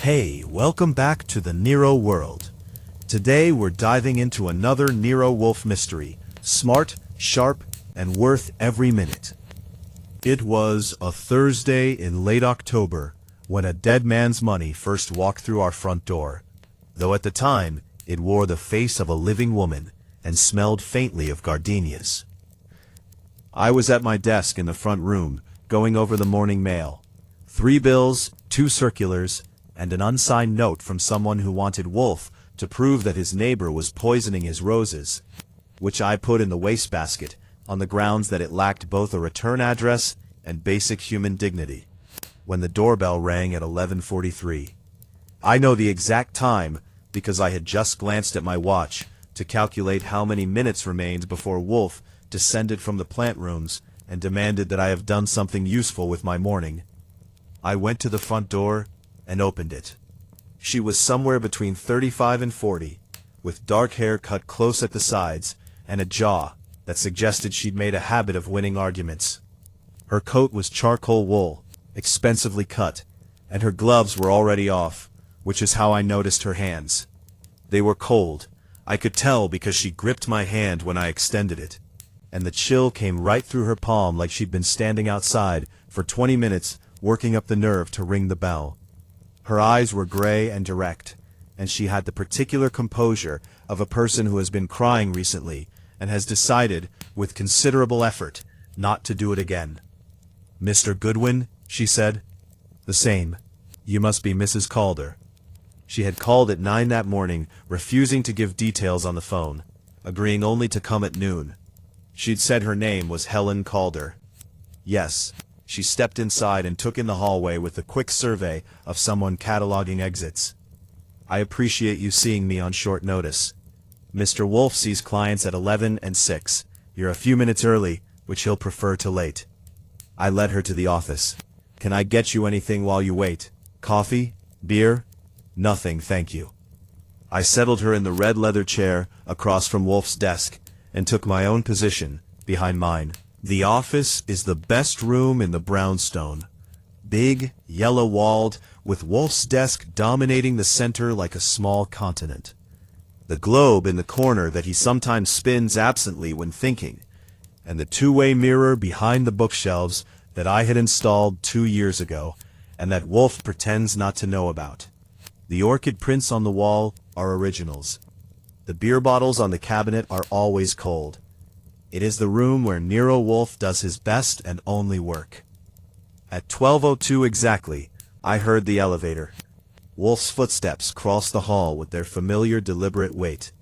Hey, welcome back to the Nero world. Today we're diving into another Nero Wolfe mystery, smart, sharp, and worth every minute. It was a Thursday in late October when a dead man's money first walked through our front door, though at the time it wore the face of a living woman and smelled faintly of gardenias. I was at my desk in the front room, going over the morning mail. 3 bills, 2 circulars, and an unsigned note from someone who wanted Wolfe to prove that his neighbor was poisoning his roses, which I put in the wastebasket on the grounds that it lacked both a return address and basic human dignity. When the doorbell rang at 11:43. I know the exact time because I had just glanced at my watch to calculate how many minutes remained before Wolfe descended from the plant rooms and demanded that I have done something useful with my morning. I went to the front door and opened it. She was somewhere between 35 and 40, with dark hair cut close at the sides and a jaw that suggested she'd made a habit of winning arguments. Her coat was charcoal wool, expensively cut, and her gloves were already off, which is how I noticed her hands. They were cold. I could tell because she gripped my hand when I extended it, and the chill came right through her palm like she'd been standing outside for 20 minutes working up the nerve to ring the bell. Her eyes were gray and direct, and she had the particular composure of a person who has been crying recently and has decided, with considerable effort, not to do it again. "Mr. Goodwin?" she said. "The same. You must be Mrs. Calder." She had called at 9 that morning, refusing to give details on the phone, agreeing only to come at noon. She'd said her name was Helen Calder. Yes. She stepped inside and took in the hallway with a quick survey of someone cataloging exits. "I appreciate you seeing me on short notice. Mr. Wolfe sees clients at 11 and 6. You're a few minutes early, which he'll prefer to late." I led her to the office. "Can I get you anything while you wait? Coffee? Beer?" "Nothing, thank you." I settled her in the red leather chair across from Wolfe's desk and took my own position behind mine. The office is the best room in the brownstone. Big, yellow-walled, with Wolfe's desk dominating the center like a small continent. The globe in the corner that he sometimes spins absently when thinking, and the two-way mirror behind the bookshelves that I had installed 2 years ago, and that Wolfe pretends not to know about. The orchid prints on the wall are originals. The beer bottles on the cabinet are always cold. It is the room where Nero Wolfe does his best and only work. At 12:02 exactly, I heard the elevator. Wolfe's footsteps cross the hall with their familiar deliberate weight.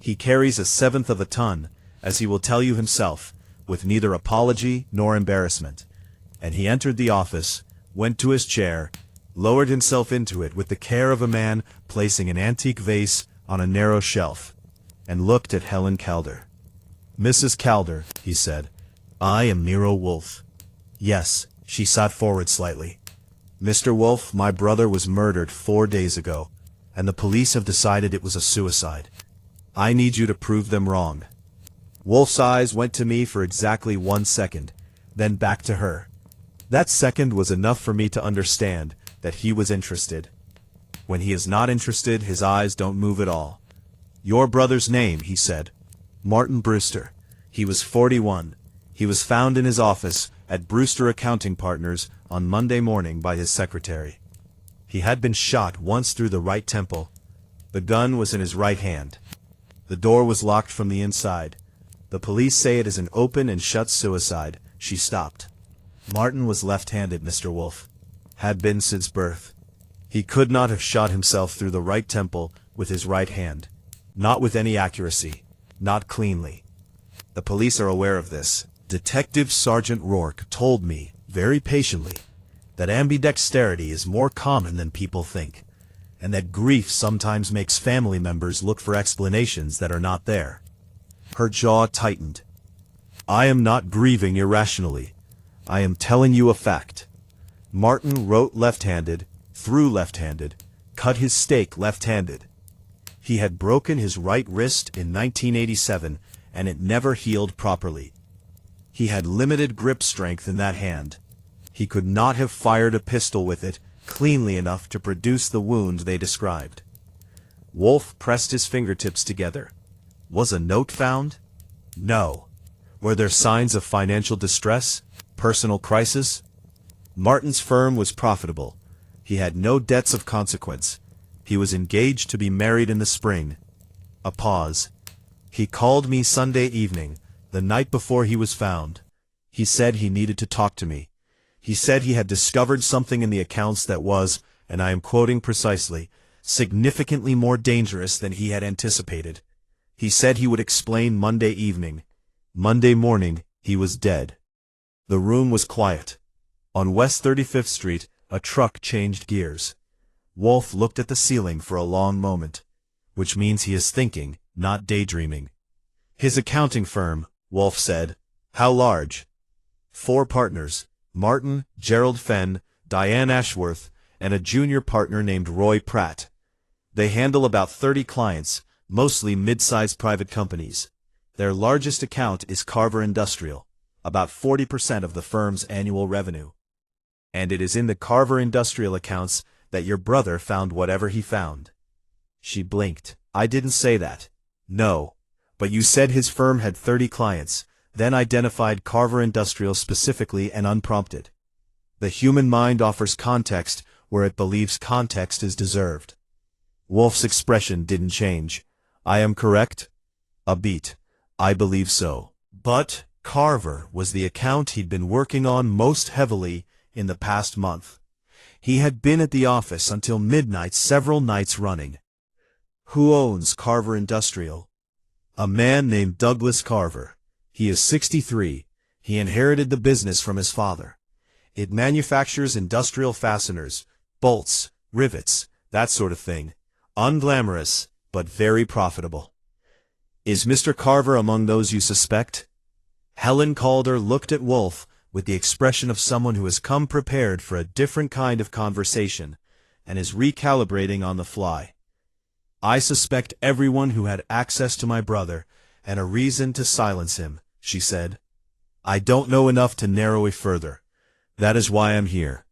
He carries 1/7 of a ton, as he will tell you himself, with neither apology nor embarrassment. And he entered the office, went to his chair, lowered himself into it with the care of a man placing an antique vase on a narrow shelf, and looked at Helen Calder. "Mrs. Calder," he said, "I am Nero Wolfe." "Yes," she sat forward slightly. "Mr. Wolfe, my brother was murdered 4 days ago, and the police have decided it was a suicide. I need you to prove them wrong." Wolfe's eyes went to me for exactly 1 second, then back to her. That second was enough for me to understand that he was interested. When he is not interested, his eyes don't move at all. "Your brother's name," he said. "Martin Brewster. He was 41. He was found in his office at Brewster Accounting Partners on Monday morning by his secretary. He had been shot once through the right temple. The gun was in his right hand. The door was locked from the inside. The police say it is an open and shut suicide." She stopped. "Martin was left-handed, Mr. Wolfe. Had been since birth. He could not have shot himself through the right temple with his right hand. Not with any accuracy. Not cleanly. The police are aware of this. Detective Sergeant Rourke told me, very patiently, that ambidexterity is more common than people think, and that grief sometimes makes family members look for explanations that are not there." Her jaw tightened. "I am not grieving irrationally. I am telling you a fact. Martin wrote left-handed, threw left-handed, cut his steak left-handed. He had broken his right wrist in 1987, and it never healed properly. He had limited grip strength in that hand. He could not have fired a pistol with it, cleanly enough to produce the wound they described. Wolfe pressed his fingertips together. Was a note found? No. Were there signs of financial distress? Personal crisis? Martin's firm was profitable. He had no debts of consequence. He was engaged to be married in the spring. A pause. He called me Sunday evening, the night before he was found. He said he needed to talk to me. He said he had discovered something in the accounts that was, and I am quoting precisely, significantly more dangerous than he had anticipated. He said he would explain Monday evening. Monday morning, he was dead. The room was quiet. On West 35th Street, a truck changed gears. Wolfe looked at the ceiling for a long moment, which means he is thinking, not daydreaming. His accounting firm, Wolfe said. How large? 4 partners, Martin, Gerald Fenn, Diane Ashworth, and a junior partner named Roy Pratt. They handle about 30 clients, mostly mid-sized private companies. Their largest account is Carver Industrial, about 40% of the firm's annual revenue. And it is in the Carver Industrial accounts that your brother found whatever he found. She blinked. I didn't say that. No. But you said his firm had 30 clients, then identified Carver Industrial specifically and unprompted. The human mind offers context where it believes context is deserved. Wolfe's expression didn't change. I am correct? A beat. I believe so. But Carver was the account he'd been working on most heavily in the past month. He had been at the office until midnight several nights running. Who owns Carver Industrial? A man named Douglas Carver. He is 63. He inherited the business from his father. It manufactures industrial fasteners, bolts, rivets, that sort of thing. Unglamorous, but very profitable. Is Mr. Carver among those you suspect? Helen Calder looked at Wolfe with the expression of someone who has come prepared for a different kind of conversation and is recalibrating on the fly. I suspect everyone who had access to my brother and a reason to silence him, she said. I don't know enough to narrow it further. That is why I'm here.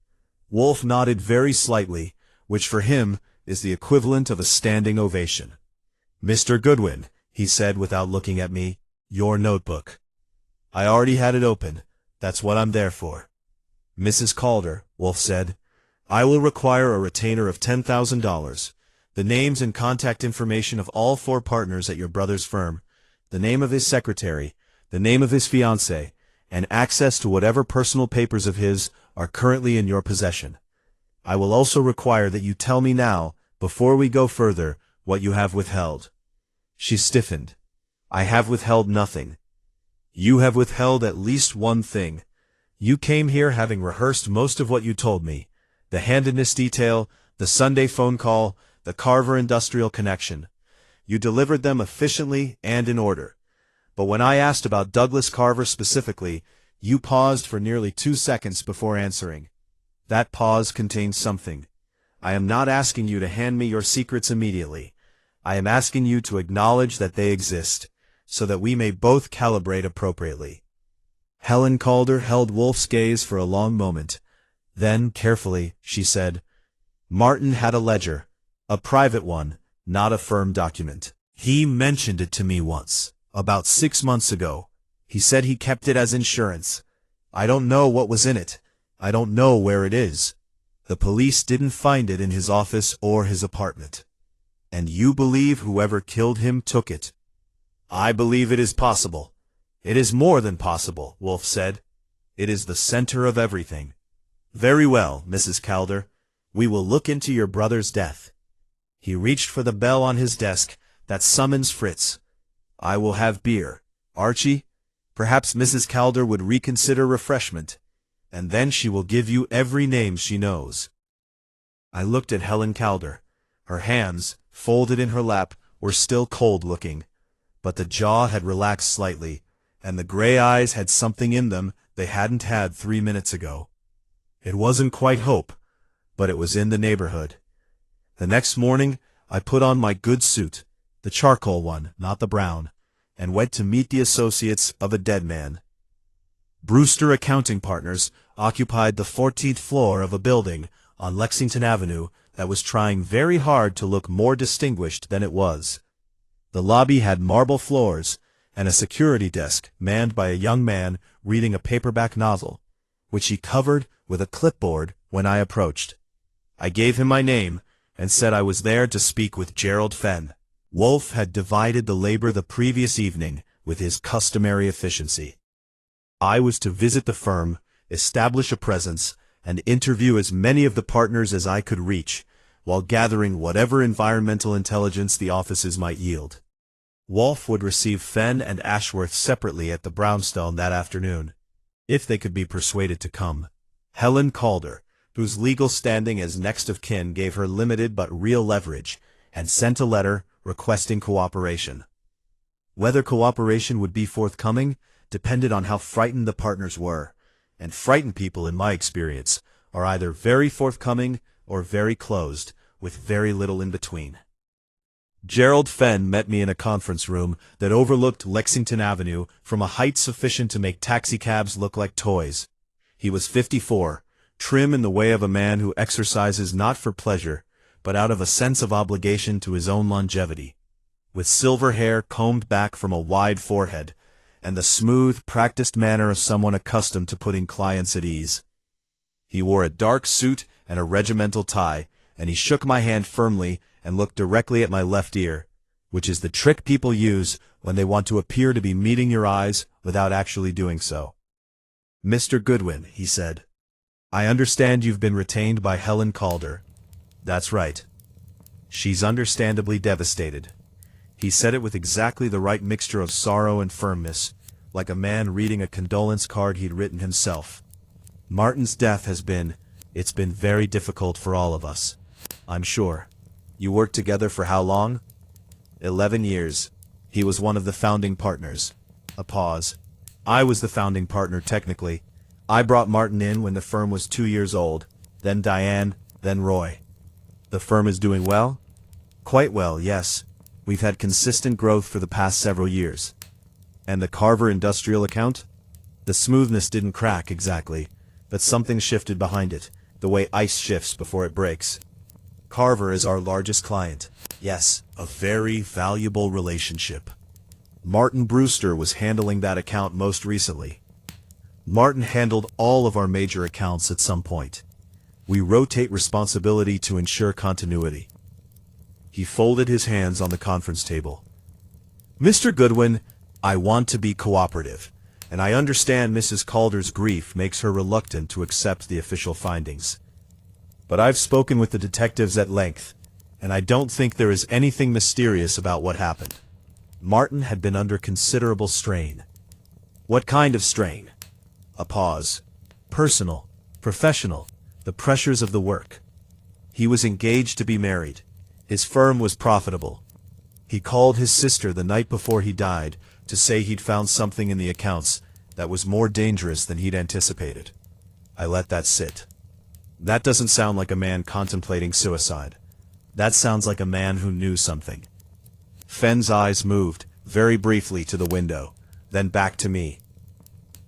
Wolfe nodded very slightly, which for him is the equivalent of a standing ovation. Mr. Goodwin, he said without looking at me, your notebook. I already had it open. That's what I'm there for. Mrs. Calder, Wolfe said, I will require a retainer of $10,000, the names and contact information of all 4 partners at your brother's firm, the name of his secretary, the name of his fiancée, and access to whatever personal papers of his are currently in your possession. I will also require that you tell me now, before we go further, what you have withheld. She stiffened. I have withheld nothing. You have withheld at least one thing. You came here having rehearsed most of what you told me. The handedness detail, the Sunday phone call, the Carver Industrial connection. You delivered them efficiently and in order. But when I asked about Douglas Carver specifically, you paused for nearly 2 seconds before answering. That pause contained something. I am not asking you to hand me your secrets immediately. I am asking you to acknowledge that they exist, so that we may both calibrate appropriately. Helen Calder held Wolfe's gaze for a long moment. Then, carefully, she said, Martin had a ledger, a private one, not a firm document. He mentioned it to me once, about 6 months ago. He said he kept it as insurance. I don't know what was in it. I don't know where it is. The police didn't find it in his office or his apartment. And you believe whoever killed him took it? I believe it is possible. It is more than possible, Wolfe said. It is the center of everything. Very well, Mrs. Calder. We will look into your brother's death. He reached for the bell on his desk that summons Fritz. I will have beer. Archie, perhaps Mrs. Calder would reconsider refreshment, and then she will give you every name she knows. I looked at Helen Calder. Her hands, folded in her lap, were still cold-looking, but the jaw had relaxed slightly, and the gray eyes had something in them they hadn't had 3 minutes ago. It wasn't quite hope, but it was in the neighborhood. The next morning, I put on my good suit, the charcoal one, not the brown, and went to meet the associates of a dead man. Brewster Accounting Partners occupied the 14th floor of a building on Lexington Avenue that was trying very hard to look more distinguished than it was. The lobby had marble floors and a security desk manned by a young man reading a paperback novel, which he covered with a clipboard when I approached. I gave him my name and said I was there to speak with Gerald Fenn. Wolfe had divided the labor the previous evening with his customary efficiency. I was to visit the firm, establish a presence, and interview as many of the partners as I could reach, while gathering whatever environmental intelligence the offices might yield. Wolfe would receive Fenn and Ashworth separately at the brownstone that afternoon, if they could be persuaded to come. Helen Calder, whose legal standing as next of kin gave her limited but real leverage, had sent a letter requesting cooperation. Whether cooperation would be forthcoming depended on how frightened the partners were, and frightened people, in my experience, are either very forthcoming or very closed, with very little in between. Gerald Fenn met me in a conference room that overlooked Lexington Avenue from a height sufficient to make taxicabs look like toys. He was 54, trim in the way of a man who exercises not for pleasure, but out of a sense of obligation to his own longevity, with silver hair combed back from a wide forehead, and the smooth, practiced manner of someone accustomed to putting clients at ease. He wore a dark suit and a regimental tie, and he shook my hand firmly and looked directly at my left ear, which is the trick people use when they want to appear to be meeting your eyes without actually doing so. "Mr. Goodwin," he said, "I understand you've been retained by Helen Calder." "That's right." "She's understandably devastated." He said it with exactly the right mixture of sorrow and firmness, like a man reading a condolence card he'd written himself. "Martin's death it's been very difficult for all of us, I'm sure. You worked together for how long?" 11 years. He was one of the founding partners." A pause. "I was the founding partner, technically. I brought Martin in when the firm was 2 years old, then Diane, then Roy." "The firm is doing well?" "Quite well, yes. We've had consistent growth for the past several years." "And the Carver industrial account?" "The smoothness didn't crack exactly, but something shifted behind it, the way ice shifts before it breaks." "Carver is our largest client." "Yes, a very valuable relationship." "Martin Brewster was handling that account most recently." "Martin handled all of our major accounts at some point. We rotate responsibility to ensure continuity." He folded his hands on the conference table. "Mr. Goodwin, I want to be cooperative, and I understand Mrs. Calder's grief makes her reluctant to accept the official findings. But I've spoken with the detectives at length, and I don't think there is anything mysterious about what happened. Martin had been under considerable strain." "What kind of strain?" A pause. "Personal, professional, the pressures of the work. He was engaged to be married. His firm was profitable. He called his sister the night before he died to say he'd found something in the accounts that was more dangerous than he'd anticipated." I let that sit. "That doesn't sound like a man contemplating suicide. That sounds like a man who knew something." Fenn's eyes moved, very briefly, to the window, then back to me.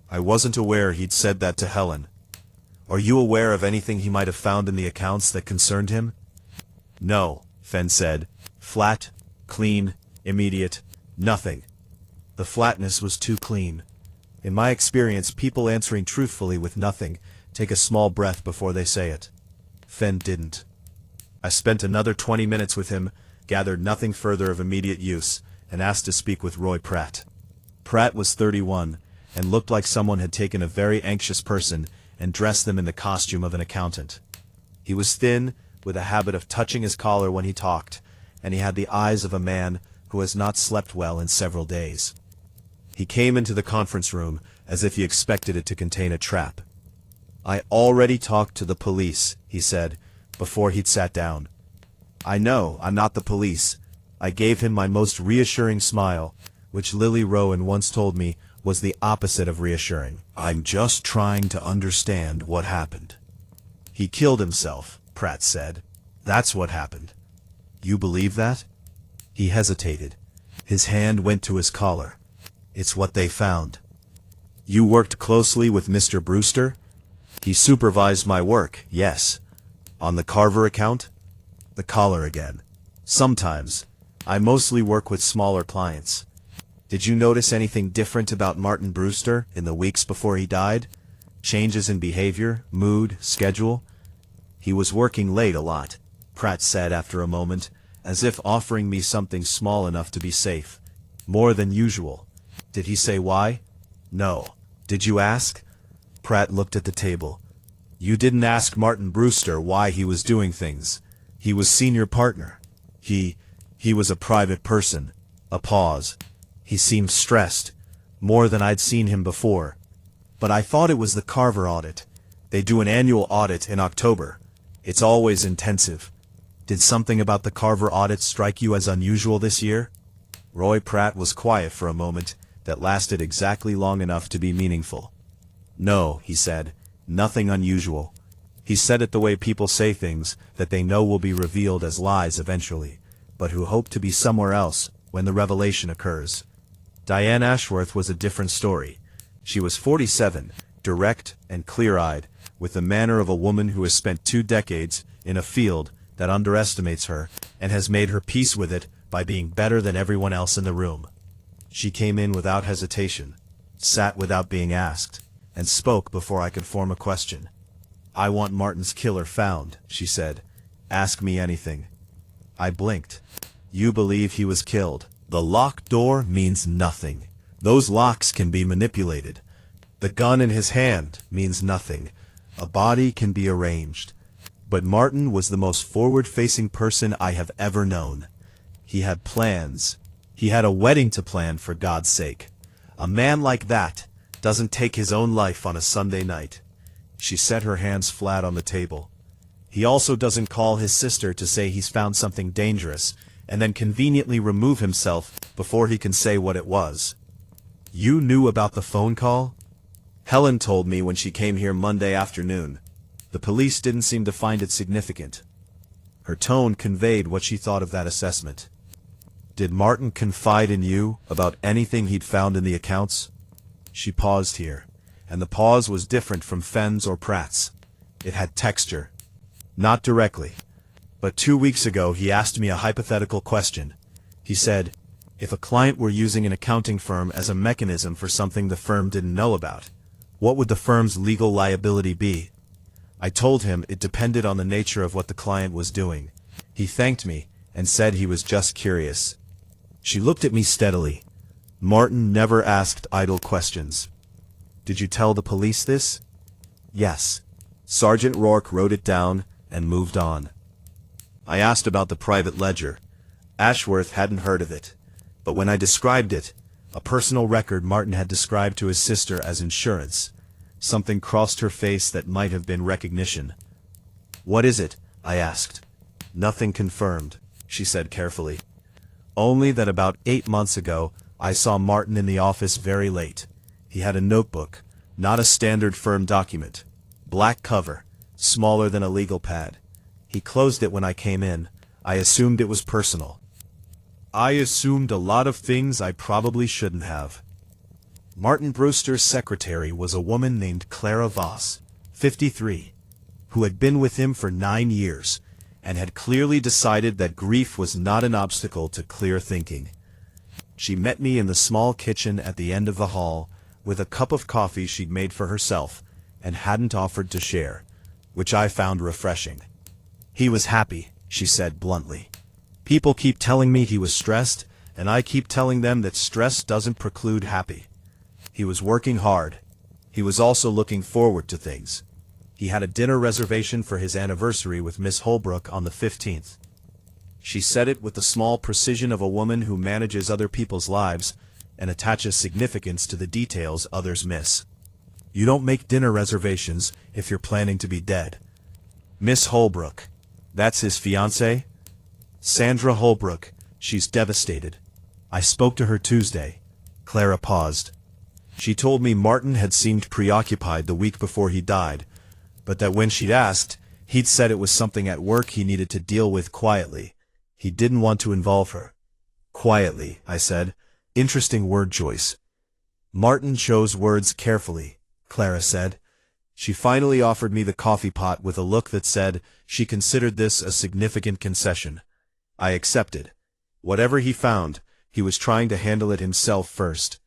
"I wasn't aware he'd said that to Helen. Are you aware of anything he might have found in the accounts that concerned him?" "No," Fenn said. "Flat, clean, immediate, nothing." The flatness was too clean. In my experience, people answering truthfully with nothing take a small breath before they say it. Fenn didn't. I spent another 20 minutes with him, gathered nothing further of immediate use, and asked to speak with Roy Pratt. Pratt was 31, and looked like someone had taken a very anxious person and dressed them in the costume of an accountant. He was thin, with a habit of touching his collar when he talked, and he had the eyes of a man who has not slept well in several days. He came into the conference room as if he expected it to contain a trap. "I already talked to the police," he said, before he'd sat down. "I know, I'm not the police." I gave him my most reassuring smile, which Lily Rowan once told me was the opposite of reassuring. "I'm just trying to understand what happened." "He killed himself," Pratt said. "That's what happened." "You believe that?" He hesitated. His hand went to his collar. "It's what they found." "You worked closely with Mr. Brewster?" "He supervised my work, yes." On the Carver account? The caller again. Sometimes. I mostly work with smaller clients. Did you notice anything different about Martin Brewster in the weeks before he died? Changes in behavior, mood, schedule? He was working late a lot, Pratt said after a moment, as if offering me something small enough to be safe. More than usual. Did he say why? No. Did you ask? Pratt looked at the table. You didn't ask Martin Brewster why he was doing things. He was senior partner. He was a private person. A pause. He seemed stressed, more than I'd seen him before. But I thought it was the Carver audit. They do an annual audit in October. It's always intensive. Did something about the Carver audit strike you as unusual this year? Roy Pratt was quiet for a moment that lasted exactly long enough to be meaningful. No, he said, nothing unusual. He said it the way people say things that they know will be revealed as lies eventually, but who hope to be somewhere else when the revelation occurs. Diane Ashworth was a different story. She was 47, direct and clear-eyed, with the manner of a woman who has spent 2 decades in a field that underestimates her and has made her peace with it by being better than everyone else in the room. She came in without hesitation, sat without being asked, and spoke before I could form a question. I want Martin's killer found, she said. Ask me anything. I blinked. You believe he was killed. The locked door means nothing. Those locks can be manipulated. The gun in his hand means nothing. A body can be arranged. But Martin was the most forward-facing person I have ever known. He had plans. He had a wedding to plan, for God's sake. A man like that doesn't take his own life on a Sunday night. She set her hands flat on the table. He also doesn't call his sister to say he's found something dangerous, and then conveniently remove himself before he can say what it was. You knew about the phone call? Helen told me when she came here Monday afternoon. The police didn't seem to find it significant. Her tone conveyed what she thought of that assessment. Did Martin confide in you about anything he'd found in the accounts? She paused here, and the pause was different from Fenn's or Pratt's. It had texture. Not directly. But 2 weeks ago he asked me a hypothetical question. He said, if a client were using an accounting firm as a mechanism for something the firm didn't know about, what would the firm's legal liability be? I told him it depended on the nature of what the client was doing. He thanked me and said he was just curious. She looked at me steadily. Martin never asked idle questions. Did you tell the police this? Yes. Sergeant Rourke wrote it down and moved on. I asked about the private ledger. Ashworth hadn't heard of it. But when I described it, a personal record Martin had described to his sister as insurance, something crossed her face that might have been recognition. What is it? I asked. Nothing confirmed, she said carefully. Only that about 8 months ago, I saw Martin in the office very late. He had a notebook, not a standard firm document. Black cover, smaller than a legal pad. He closed it when I came in. I assumed it was personal. I assumed a lot of things I probably shouldn't have. Martin Brewster's secretary was a woman named Clara Voss, 53, who had been with him for 9 years, and had clearly decided that grief was not an obstacle to clear thinking. She met me in the small kitchen at the end of the hall, with a cup of coffee she'd made for herself, and hadn't offered to share, which I found refreshing. He was happy, she said bluntly. People keep telling me he was stressed, and I keep telling them that stress doesn't preclude happy. He was working hard. He was also looking forward to things. He had a dinner reservation for his anniversary with Miss Holbrook on the 15th. She said it with the small precision of a woman who manages other people's lives and attaches significance to the details others miss. You don't make dinner reservations if you're planning to be dead. Miss Holbrook. That's his fiancée? Sandra Holbrook. She's devastated. I spoke to her Tuesday. Clara paused. She told me Martin had seemed preoccupied the week before he died, but that when she'd asked, he'd said it was something at work he needed to deal with quietly. He didn't want to involve her. Quietly, I said. Interesting word choice. Martin chose words carefully, Clara said. She finally offered me the coffee pot with a look that said she considered this a significant concession. I accepted. Whatever he found, he was trying to handle it himself first.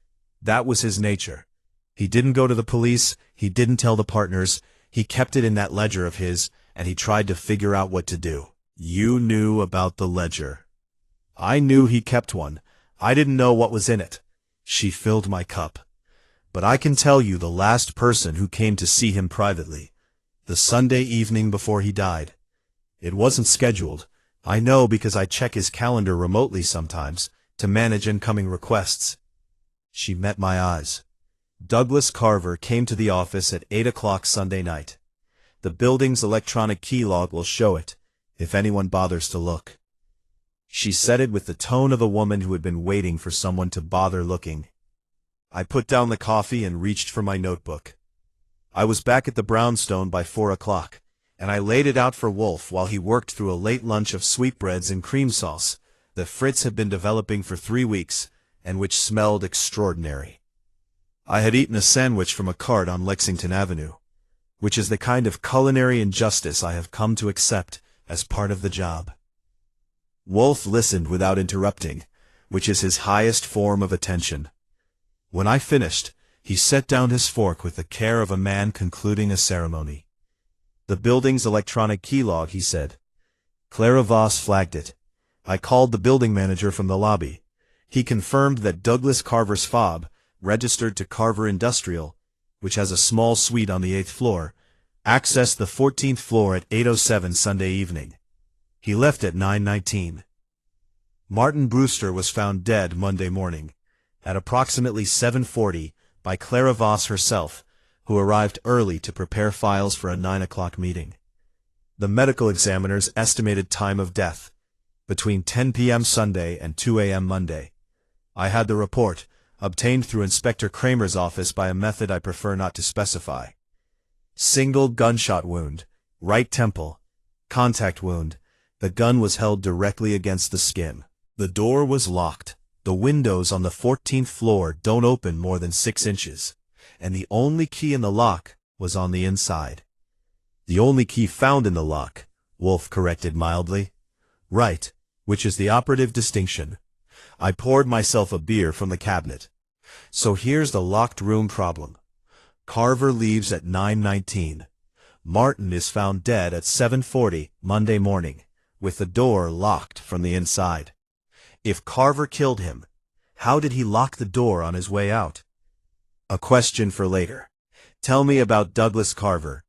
That was his nature. He didn't go to the police, he didn't tell the partners, he kept it in that ledger of his, and he tried to figure out what to do. You knew about the ledger. I knew he kept one. I didn't know what was in it. She filled my cup. But I can tell you the last person who came to see him privately. The Sunday evening before he died. It wasn't scheduled. I know because I check his calendar remotely sometimes to manage incoming requests. She met my eyes. Douglas Carver came to the office at 8 o'clock Sunday night. The building's electronic key log will show it, if anyone bothers to look. She said it with the tone of a woman who had been waiting for someone to bother looking. I put down the coffee and reached for my notebook. I was back at the brownstone by 4 o'clock, and I laid it out for Wolfe while he worked through a late lunch of sweetbreads and cream sauce that Fritz had been developing for 3 weeks, and which smelled extraordinary. I had eaten a sandwich from a cart on Lexington Avenue, which is the kind of culinary injustice I have come to accept as part of the job. Wolfe listened without interrupting, which is his highest form of attention. When I finished, he set down his fork with the care of a man concluding a ceremony. The building's electronic key log, he said. Clara Voss flagged it. I called the building manager from the lobby. He confirmed that Douglas Carver's fob, registered to Carver Industrial, which has a small suite on the 8th floor, accessed the 14th floor at 8:07 Sunday evening. He left at 9:19. Martin Brewster was found dead Monday morning, at approximately 7:40, by Clara Voss herself, who arrived early to prepare files for a 9 o'clock meeting. The medical examiner's estimated time of death, between 10 p.m. Sunday and 2 a.m. Monday. I had the report, obtained through Inspector Kramer's office by a method I prefer not to specify. Single gunshot wound, right temple, contact wound. The gun was held directly against the skin. The door was locked. The windows on the 14th floor don't open more than 6 inches, and the only key in the lock was on the inside. The only key found in the lock, Wolfe corrected mildly. Right, which is the operative distinction. I poured myself a beer from the cabinet. So here's the locked room problem. Carver leaves at 9:19. Martin is found dead at 7:40 Monday morning, with the door locked from the inside. If Carver killed him, how did he lock the door on his way out? A question for later. Tell me about Douglas Carver.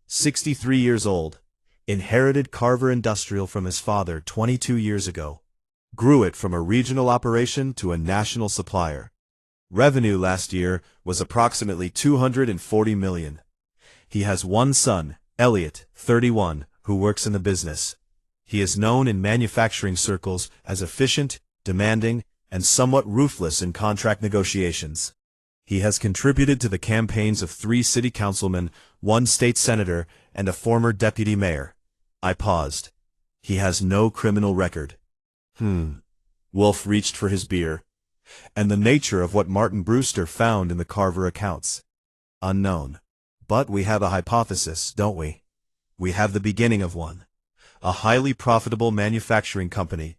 63 years old. Inherited Carver Industrial from his father 22 years ago. Grew it from a regional operation to a national supplier. Revenue last year was approximately $240 million. He has one son, Elliot, 31, who works in the business. He is known in manufacturing circles as efficient, demanding, and somewhat ruthless in contract negotiations. He has contributed to the campaigns of 3 city councilmen, 1 state senator, and a former deputy mayor. I paused. He has no criminal record. Wolfe reached for his beer. And the nature of what Martin Brewster found in the Carver accounts? Unknown. But we have a hypothesis, don't we? We have the beginning of one. A highly profitable manufacturing company.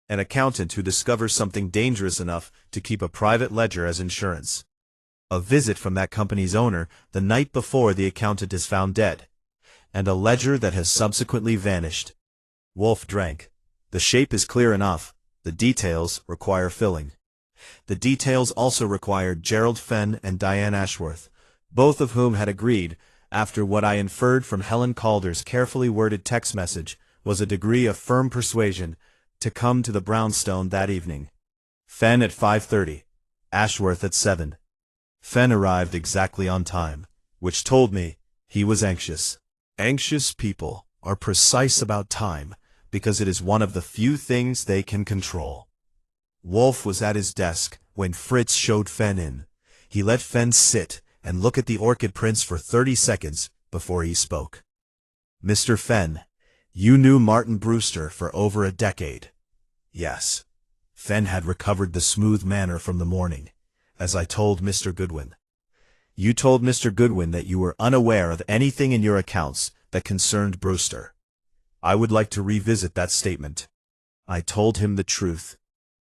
An accountant who discovers something dangerous enough to keep a private ledger as insurance. A visit from that company's owner the night before the accountant is found dead. And a ledger that has subsequently vanished. Wolfe drank. The shape is clear enough. The details require filling. The details also required Gerald Fenn and Diane Ashworth, both of whom had agreed, after what I inferred from Helen Calder's carefully worded text message was a degree of firm persuasion, to come to the brownstone that evening. Fenn at 5:30, Ashworth at 7. Fenn arrived exactly on time, which told me he was anxious. Anxious people are precise about time because it is one of the few things they can control. Wolfe was at his desk when Fritz showed Fenn in. He let Fenn sit and look at the orchid prints for 30 seconds before he spoke. Mr. Fenn, you knew Martin Brewster for over a decade. Yes. Fenn had recovered the smooth manner from the morning, as I told Mr. Goodwin. You told Mr. Goodwin that you were unaware of anything in your accounts that concerned Brewster. I would like to revisit that statement. I told him the truth.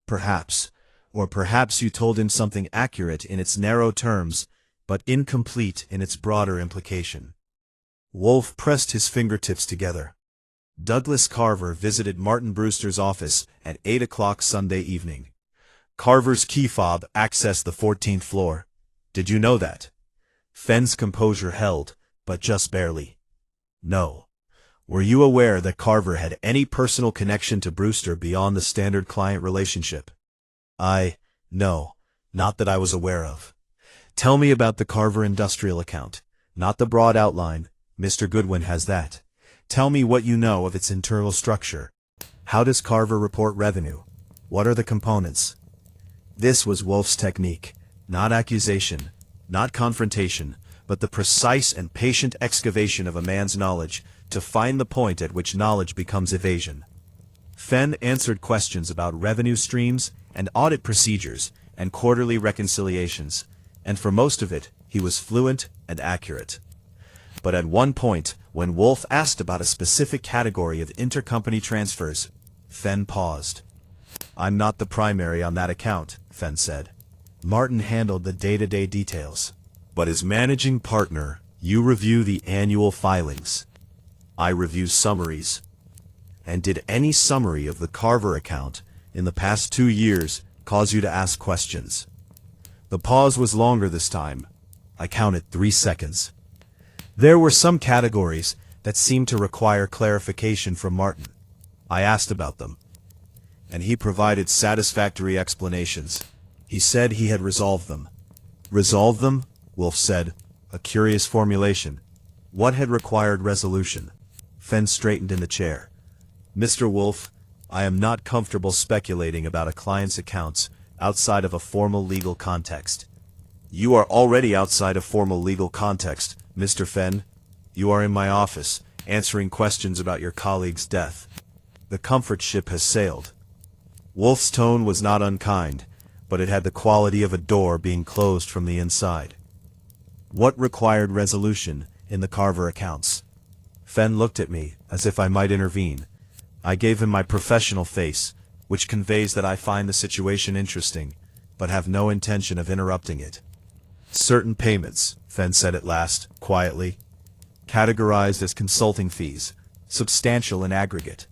Perhaps, or perhaps you told him something accurate in its narrow terms, but incomplete in its broader implication. Wolfe pressed his fingertips together. Douglas Carver visited Martin Brewster's office at 8 o'clock Sunday evening. Carver's key fob accessed the 14th floor. Did you know that? Fenn's composure held, but just barely. No. Were you aware that Carver had any personal connection to Brewster beyond the standard client relationship? No, not that I was aware of. Tell me about the Carver industrial account, not the broad outline. Mr. Goodwin has that. Tell me what you know of its internal structure. How does Carver report revenue? What are the components? This was Wolfe's technique, not accusation, not confrontation, but the precise and patient excavation of a man's knowledge to find the point at which knowledge becomes evasion. Fenn answered questions about revenue streams and audit procedures and quarterly reconciliations, and for most of it, he was fluent and accurate. But at one point, when Wolfe asked about a specific category of intercompany transfers, Fenn paused. I'm not the primary on that account, Fenn said. Martin handled the day-to-day details. But as managing partner, you review the annual filings. I review summaries. And did any summary of the Carver account in the past 2 years cause you to ask questions? The pause was longer this time. I counted 3 seconds. There were some categories that seemed to require clarification from Martin. I asked about them, and he provided satisfactory explanations. He said he had resolved them. Resolved them? Wolfe said, a curious formulation. What had required resolution? Fenn straightened in the chair. Mr. Wolfe, I am not comfortable speculating about a client's accounts outside of a formal legal context. You are already outside a formal legal context, Mr. Fenn. You are in my office, answering questions about your colleague's death. The comfort ship has sailed. Wolfe's tone was not unkind, but it had the quality of a door being closed from the inside. What required resolution in the Carver accounts? Fenn looked at me, as if I might intervene. I gave him my professional face, which conveys that I find the situation interesting, but have no intention of interrupting it. Certain payments, Fenn said at last, quietly, categorized as consulting fees, substantial in aggregate.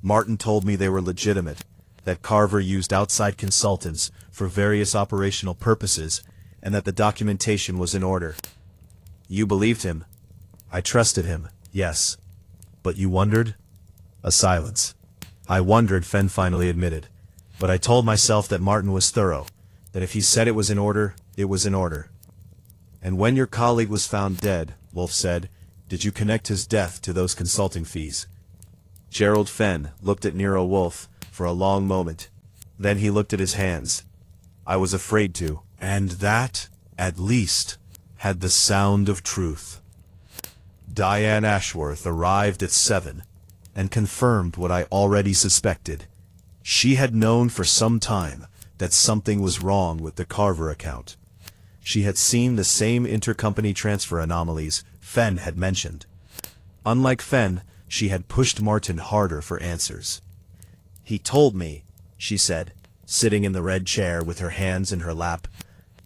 Martin told me they were legitimate, that Carver used outside consultants for various operational purposes, and that the documentation was in order. You believed him? I trusted him, yes. But you wondered? A silence. I wondered, Fenn finally admitted, but I told myself that Martin was thorough, that if he said it was in order, it was in order. And when your colleague was found dead, Wolfe said, did you connect his death to those consulting fees? Gerald Fenn looked at Nero Wolfe for a long moment. Then he looked at his hands. I was afraid to, and that, at least, had the sound of truth. Diane Ashworth arrived at 7, and confirmed what I already suspected. She had known for some time that something was wrong with the Carver account. She had seen the same intercompany transfer anomalies Fenn had mentioned. Unlike Fenn, she had pushed Martin harder for answers. He told me, she said, sitting in the red chair with her hands in her lap,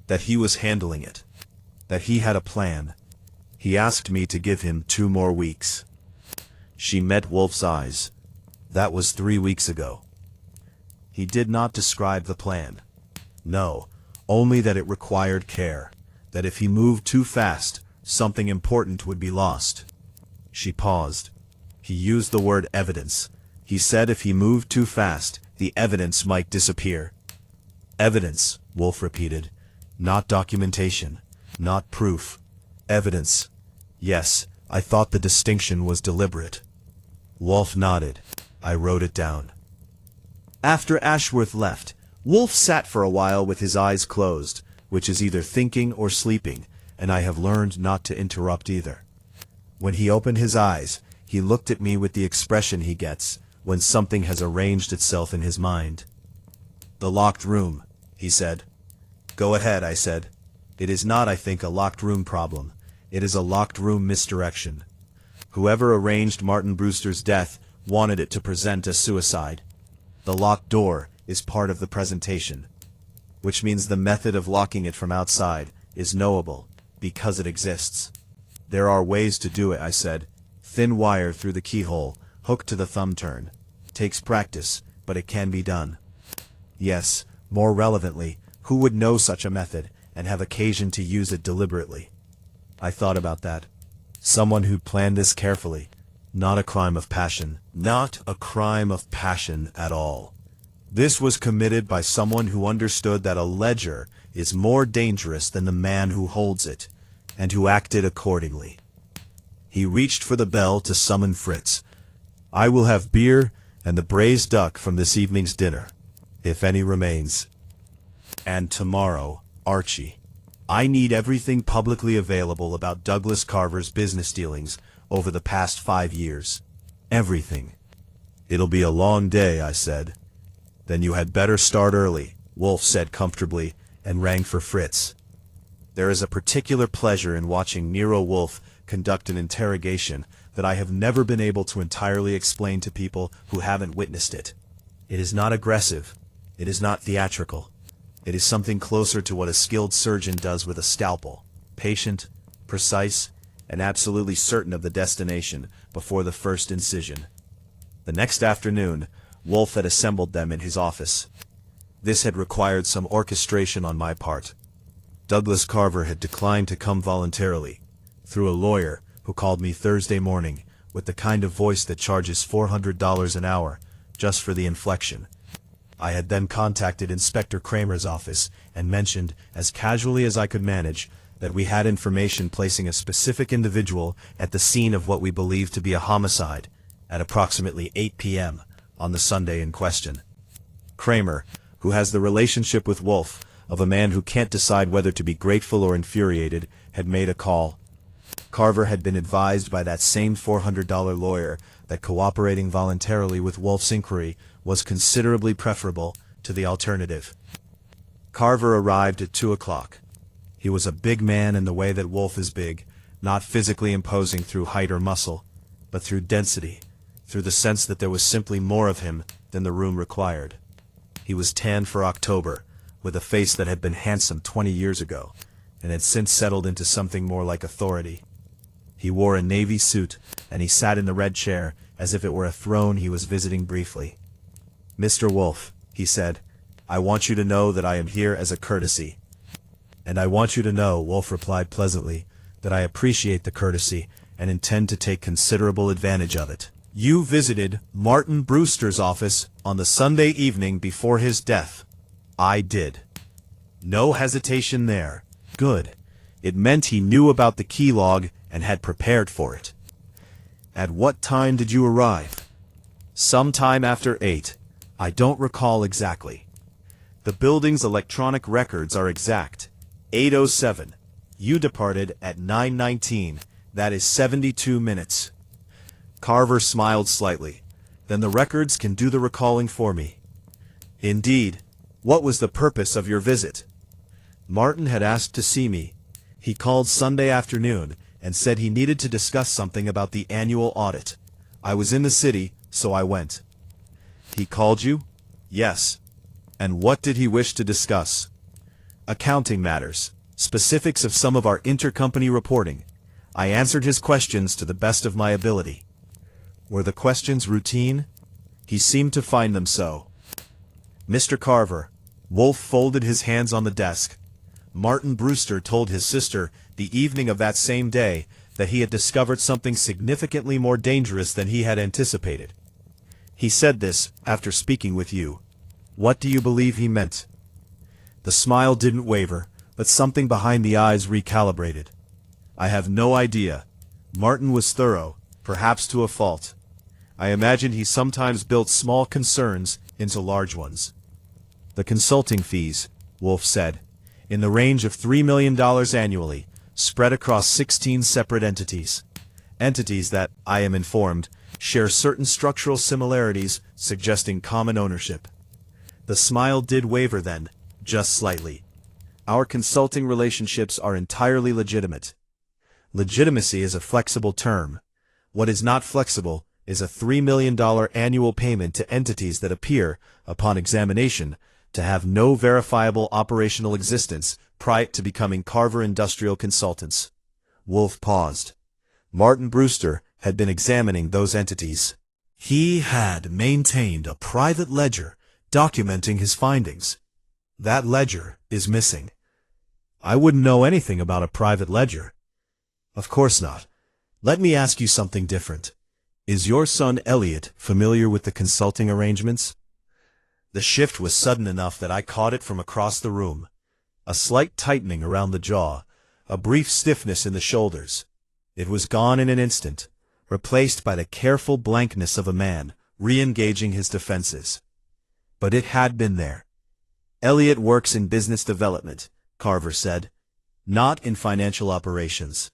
that he was handling it, that he had a plan. He asked me to give him 2 more weeks. She met Wolfe's eyes. That was 3 weeks ago. He did not describe the plan. No, only that it required care, that if he moved too fast, something important would be lost. She paused. He used the word evidence. He said if he moved too fast, the evidence might disappear. Evidence, Wolfe repeated. Not documentation. Not proof. Evidence. Yes, I thought the distinction was deliberate. Wolfe nodded. I wrote it down. After Ashworth left, Wolfe sat for a while with his eyes closed, which is either thinking or sleeping, and I have learned not to interrupt either. When he opened his eyes, he looked at me with the expression he gets when something has arranged itself in his mind. The locked room, he said. Go ahead, I said. It is not, I think, a locked room problem. It is a locked room misdirection. Whoever arranged Martin Brewster's death wanted it to present as suicide. The locked door is part of the presentation, which means the method of locking it from outside is knowable, because it exists. There are ways to do it, I said. Thin wire through the keyhole, hooked to the thumb turn. Takes practice, but it can be done. Yes, more relevantly, who would know such a method and have occasion to use it deliberately? I thought about that. Someone who planned this carefully. Not a crime of passion. Not a crime of passion at all. This was committed by someone who understood that a ledger is more dangerous than the man who holds it, and who acted accordingly. He reached for the bell to summon Fritz. I will have beer and the braised duck from this evening's dinner, if any remains. And tomorrow, Archie. I need everything publicly available about Douglas Carver's business dealings over the past 5 years. Everything. It'll be a long day, I said. Then you had better start early, Wolfe said comfortably, and rang for Fritz. There is a particular pleasure in watching Nero Wolfe conduct an interrogation that I have never been able to entirely explain to people who haven't witnessed it. It is not aggressive. It is not theatrical. It is something closer to what a skilled surgeon does with a scalpel, patient, precise, and absolutely certain of the destination before the first incision. The next afternoon, Wolfe had assembled them in his office. This had required some orchestration on my part. Douglas Carver had declined to come voluntarily, through a lawyer who called me Thursday morning with the kind of voice that charges $400 an hour just for the inflection. I had then contacted Inspector Kramer's office and mentioned, as casually as I could manage, that we had information placing a specific individual at the scene of what we believed to be a homicide at approximately 8 p.m. on the Sunday in question. Kramer, who has the relationship with Wolfe of a man who can't decide whether to be grateful or infuriated, had made a call. Carver had been advised by that same $400 lawyer that cooperating voluntarily with Wolfe's inquiry was considerably preferable to the alternative. Carver arrived at 2 o'clock. He was a big man in the way that Wolfe is big, not physically imposing through height or muscle, but through density, through the sense that there was simply more of him than the room required. He was tanned for October, with a face that had been handsome 20 years ago, and had since settled into something more like authority. He wore a navy suit, and he sat in the red chair as if it were a throne he was visiting briefly. Mr. Wolfe, he said, I want you to know that I am here as a courtesy. And I want you to know, Wolfe replied pleasantly, that I appreciate the courtesy and intend to take considerable advantage of it. You visited Martin Brewster's office on the Sunday evening before his death. I did. No hesitation there. Good. It meant he knew about the key log and had prepared for it. At what time did you arrive? Sometime after 8. I don't recall exactly. The building's electronic records are exact. 8:07. You departed at 9:19. That is 72 minutes. Carver smiled slightly. Then the records can do the recalling for me. Indeed. What was the purpose of your visit? Martin had asked to see me. He called Sunday afternoon and said he needed to discuss something about the annual audit. I was in the city, so I went. He called you? Yes. And what did he wish to discuss? Accounting matters, specifics of some of our intercompany reporting. I answered his questions to the best of my ability. Were the questions routine? He seemed to find them so. Mr. Carver, Wolfe folded his hands on the desk. Martin Brewster told his sister the evening of that same day that he had discovered something significantly more dangerous than he had anticipated. He said this after speaking with you. What do you believe he meant? The smile didn't waver, but something behind the eyes recalibrated. I have no idea. Martin was thorough, perhaps to a fault. I imagine he sometimes built small concerns into large ones. The consulting fees, Wolfe said, in the range of $3 million annually, spread across 16 separate entities. Entities that, I am informed, share certain structural similarities suggesting common ownership. The smile did waver then, just slightly. Our consulting relationships are entirely legitimate. Legitimacy is a flexible term. What is not flexible is a $3 million annual payment to entities that appear, upon examination, to have no verifiable operational existence prior to becoming Carver Industrial Consultants. Wolfe paused. Martin Brewster had been examining those entities. He had maintained a private ledger documenting his findings. That ledger is missing. I wouldn't know anything about a private ledger. Of course not. Let me ask you something different. Is your son Elliot familiar with the consulting arrangements? The shift was sudden enough that I caught it from across the room. A slight tightening around the jaw, a brief stiffness in the shoulders. It was gone in an instant, replaced by the careful blankness of a man re-engaging his defenses. But it had been there. Elliot works in business development, Carver said, not in financial operations.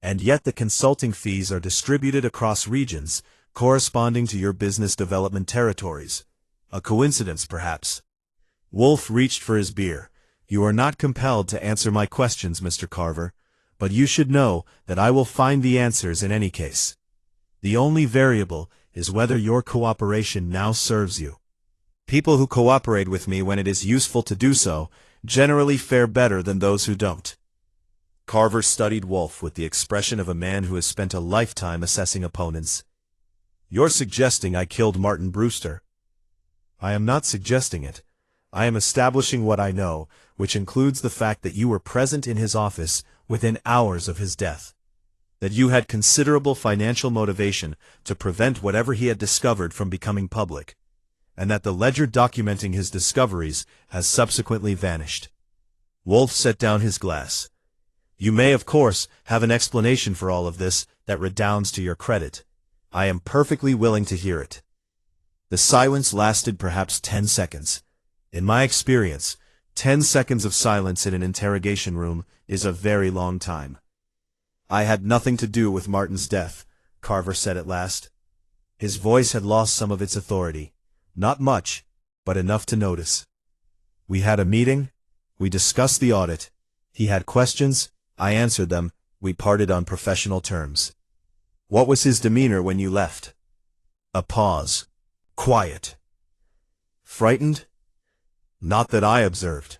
And yet the consulting fees are distributed across regions, corresponding to your business development territories. A coincidence, perhaps? Wolfe reached for his beer. You are not compelled to answer my questions, Mr. Carver, but you should know that I will find the answers in any case. The only variable is whether your cooperation now serves you. People who cooperate with me when it is useful to do so generally fare better than those who don't. Carver studied Wolfe with the expression of a man who has spent a lifetime assessing opponents. You're suggesting I killed Martin Brewster. I am not suggesting it. I am establishing what I know, which includes the fact that you were present in his office within hours of his death. That you had considerable financial motivation to prevent whatever he had discovered from becoming public, and that the ledger documenting his discoveries has subsequently vanished. Wolfe set down his glass. You may, of course, have an explanation for all of this that redounds to your credit. I am perfectly willing to hear it. The silence lasted perhaps 10 seconds. In my experience, 10 seconds of silence in an interrogation room is a very long time. I had nothing to do with Martin's death, Carver said at last. His voice had lost some of its authority. Not much, but enough to notice. We had a meeting. We discussed the audit. He had questions. I answered them. We parted on professional terms. What was his demeanor when you left? A pause. Quiet. Frightened? Not that I observed.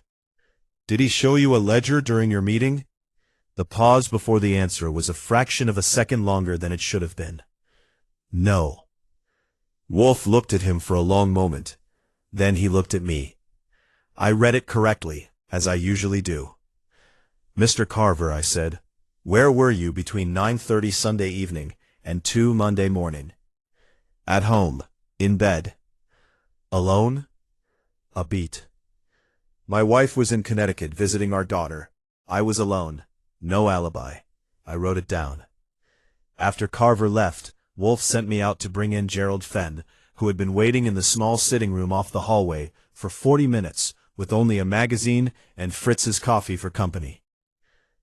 Did he show you a ledger during your meeting? The pause before the answer was a fraction of a second longer than it should have been. No. Wolfe looked at him for a long moment. Then he looked at me. I read it correctly, as I usually do. Mr. Carver, I said, where were you between 9:30 Sunday evening and 2 Monday morning? At home, in bed. Alone? A beat. My wife was in Connecticut visiting our daughter. I was alone. No alibi. I wrote it down. After Carver left, Wolfe sent me out to bring in Gerald Fenn, who had been waiting in the small sitting room off the hallway for 40 minutes, with only a magazine and Fritz's coffee for company.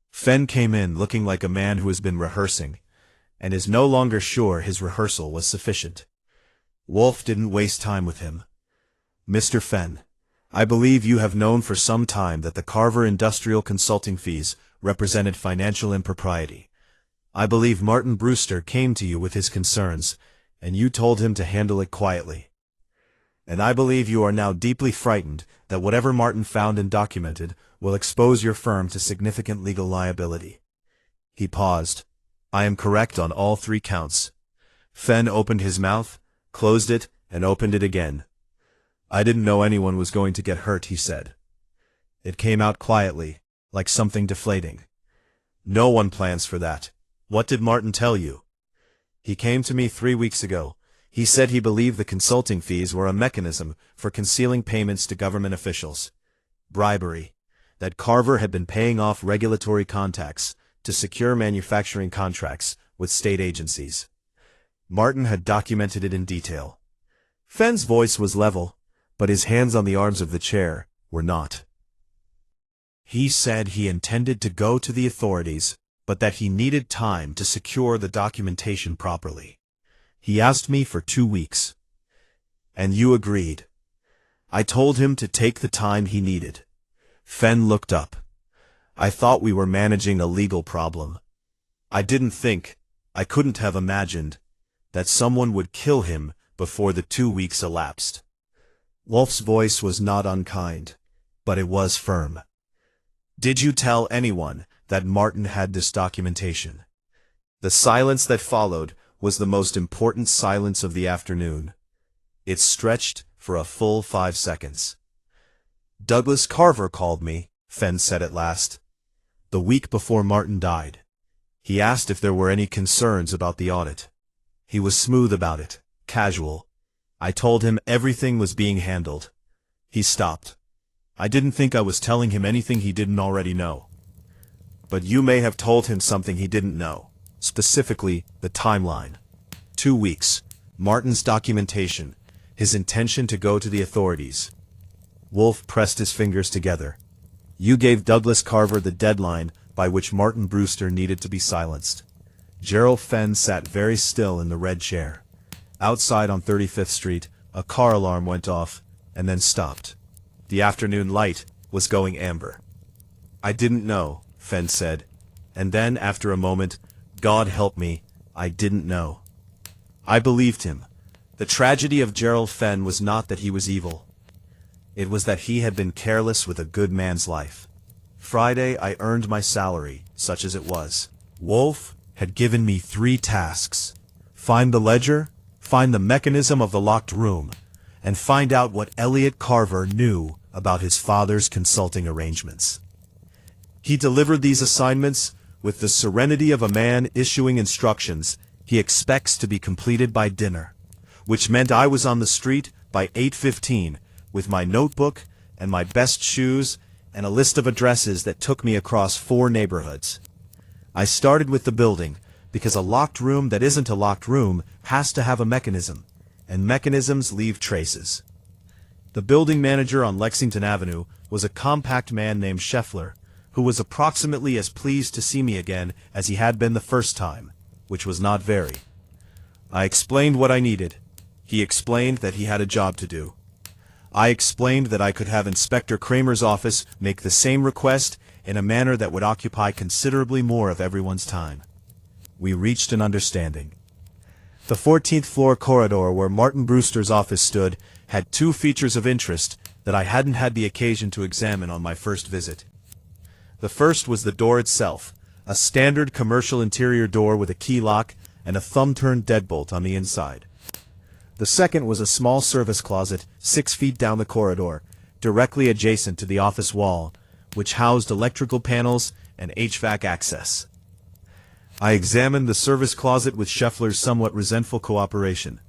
Fenn came in looking like a man who has been rehearsing, and is no longer sure his rehearsal was sufficient. Wolfe didn't waste time with him. Mr. Fenn, I believe you have known for some time that the Carver Industrial Consulting fees represented financial impropriety. I believe Martin Brewster came to you with his concerns, and you told him to handle it quietly. And I believe you are now deeply frightened that whatever Martin found and documented will expose your firm to significant legal liability. He paused. I am correct on all 3 counts. Fenn opened his mouth, closed it, and opened it again. I didn't know anyone was going to get hurt, he said. It came out quietly, like something deflating. No one plans for that. What did Martin tell you? He came to me 3 weeks ago. He said he believed the consulting fees were a mechanism for concealing payments to government officials. Bribery. That Carver had been paying off regulatory contacts to secure manufacturing contracts with state agencies. Martin had documented it in detail. Fenn's voice was level, but his hands on the arms of the chair were not. He said he intended to go to the authorities, but that he needed time to secure the documentation properly. He asked me for 2 weeks. And you agreed. I told him to take the time he needed. Fenn looked up. I thought we were managing a legal problem. I couldn't have imagined, that someone would kill him before the 2 weeks elapsed. Wolfe's voice was not unkind, but it was firm. Did you tell anyone that Martin had this documentation? The silence that followed was the most important silence of the afternoon. It stretched for a full 5 seconds. Douglas Carver called me, Fenn said at last. The week before Martin died. He asked if there were any concerns about the audit. He was smooth about it, casual. I told him everything was being handled. He stopped. I didn't think I was telling him anything he didn't already know. But you may have told him something he didn't know, specifically the timeline. 2 weeks, Martin's documentation, his intention to go to the authorities. Wolfe pressed his fingers together. You gave Douglas Carver the deadline by which Martin Brewster needed to be silenced. Gerald Fenn sat very still in the red chair. Outside on 35th Street, a car alarm went off, and then stopped. The afternoon light was going amber. I didn't know, Fenn said. And then, after a moment, God help me, I didn't know. I believed him. The tragedy of Gerald Fenn was not that he was evil. It was that he had been careless with a good man's life. Friday I earned my salary, such as it was. Wolfe had given me 3 tasks. Find the ledger, find the mechanism of the locked room, and find out what Elliot Carver knew about his father's consulting arrangements. He delivered these assignments with the serenity of a man issuing instructions he expects to be completed by dinner, which meant I was on the street by 8:15 with my notebook and my best shoes and a list of addresses that took me across 4 neighborhoods. I started with the building, because a locked room that isn't a locked room has to have a mechanism, and mechanisms leave traces. The building manager on Lexington Avenue was a compact man named Scheffler, who was approximately as pleased to see me again as he had been the first time, which was not very. I explained what I needed. He explained that he had a job to do. I explained that I could have Inspector Kramer's office make the same request in a manner that would occupy considerably more of everyone's time. We reached an understanding. The 14th floor corridor where Martin Brewster's office stood had 2 features of interest that I hadn't had the occasion to examine on my first visit. The first was the door itself, a standard commercial interior door with a key lock and a thumb-turned deadbolt on the inside. The second was a small service closet 6 feet down the corridor, directly adjacent to the office wall, which housed electrical panels and HVAC access. I examined the service closet with Scheffler's somewhat resentful cooperation.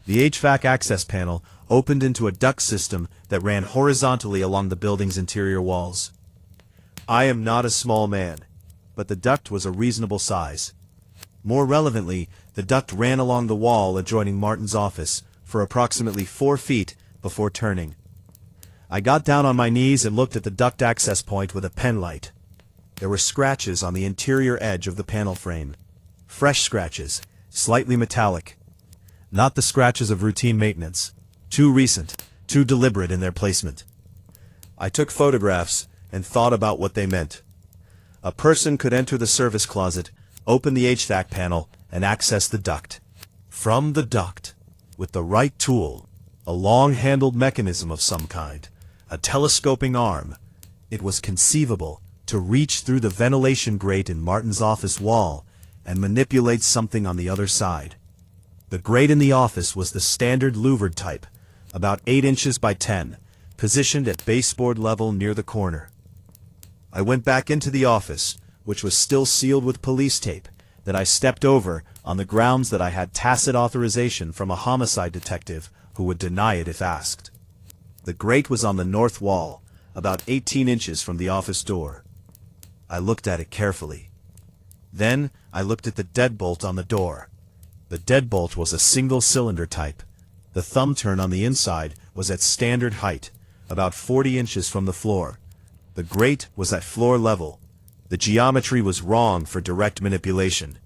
The HVAC access panel opened into a duct system that ran horizontally along the building's interior walls. I am not a small man, but the duct was a reasonable size. More relevantly, the duct ran along the wall adjoining Martin's office for approximately 4 feet before turning. I got down on my knees and looked at the duct access point with a pen light. There were scratches on the interior edge of the panel frame. Fresh scratches, slightly metallic. Not the scratches of routine maintenance. Too recent, too deliberate in their placement. I took photographs and thought about what they meant. A person could enter the service closet, open the HVAC panel, and access the duct. From the duct, with the right tool, a long-handled mechanism of some kind, a telescoping arm, it was conceivable to reach through the ventilation grate in Martin's office wall and manipulate something on the other side. The grate in the office was the standard louvered type, about 8 inches by 10, positioned at baseboard level near the corner. I went back into the office, which was still sealed with police tape, that I stepped over on the grounds that I had tacit authorization from a homicide detective who would deny it if asked. The grate was on the north wall, about 18 inches from the office door. I looked at it carefully. Then I looked at the deadbolt on the door. The deadbolt was a single-cylinder type. The thumb turn on the inside was at standard height, about 40 inches from the floor. The grate was at floor level. The geometry was wrong for direct manipulation,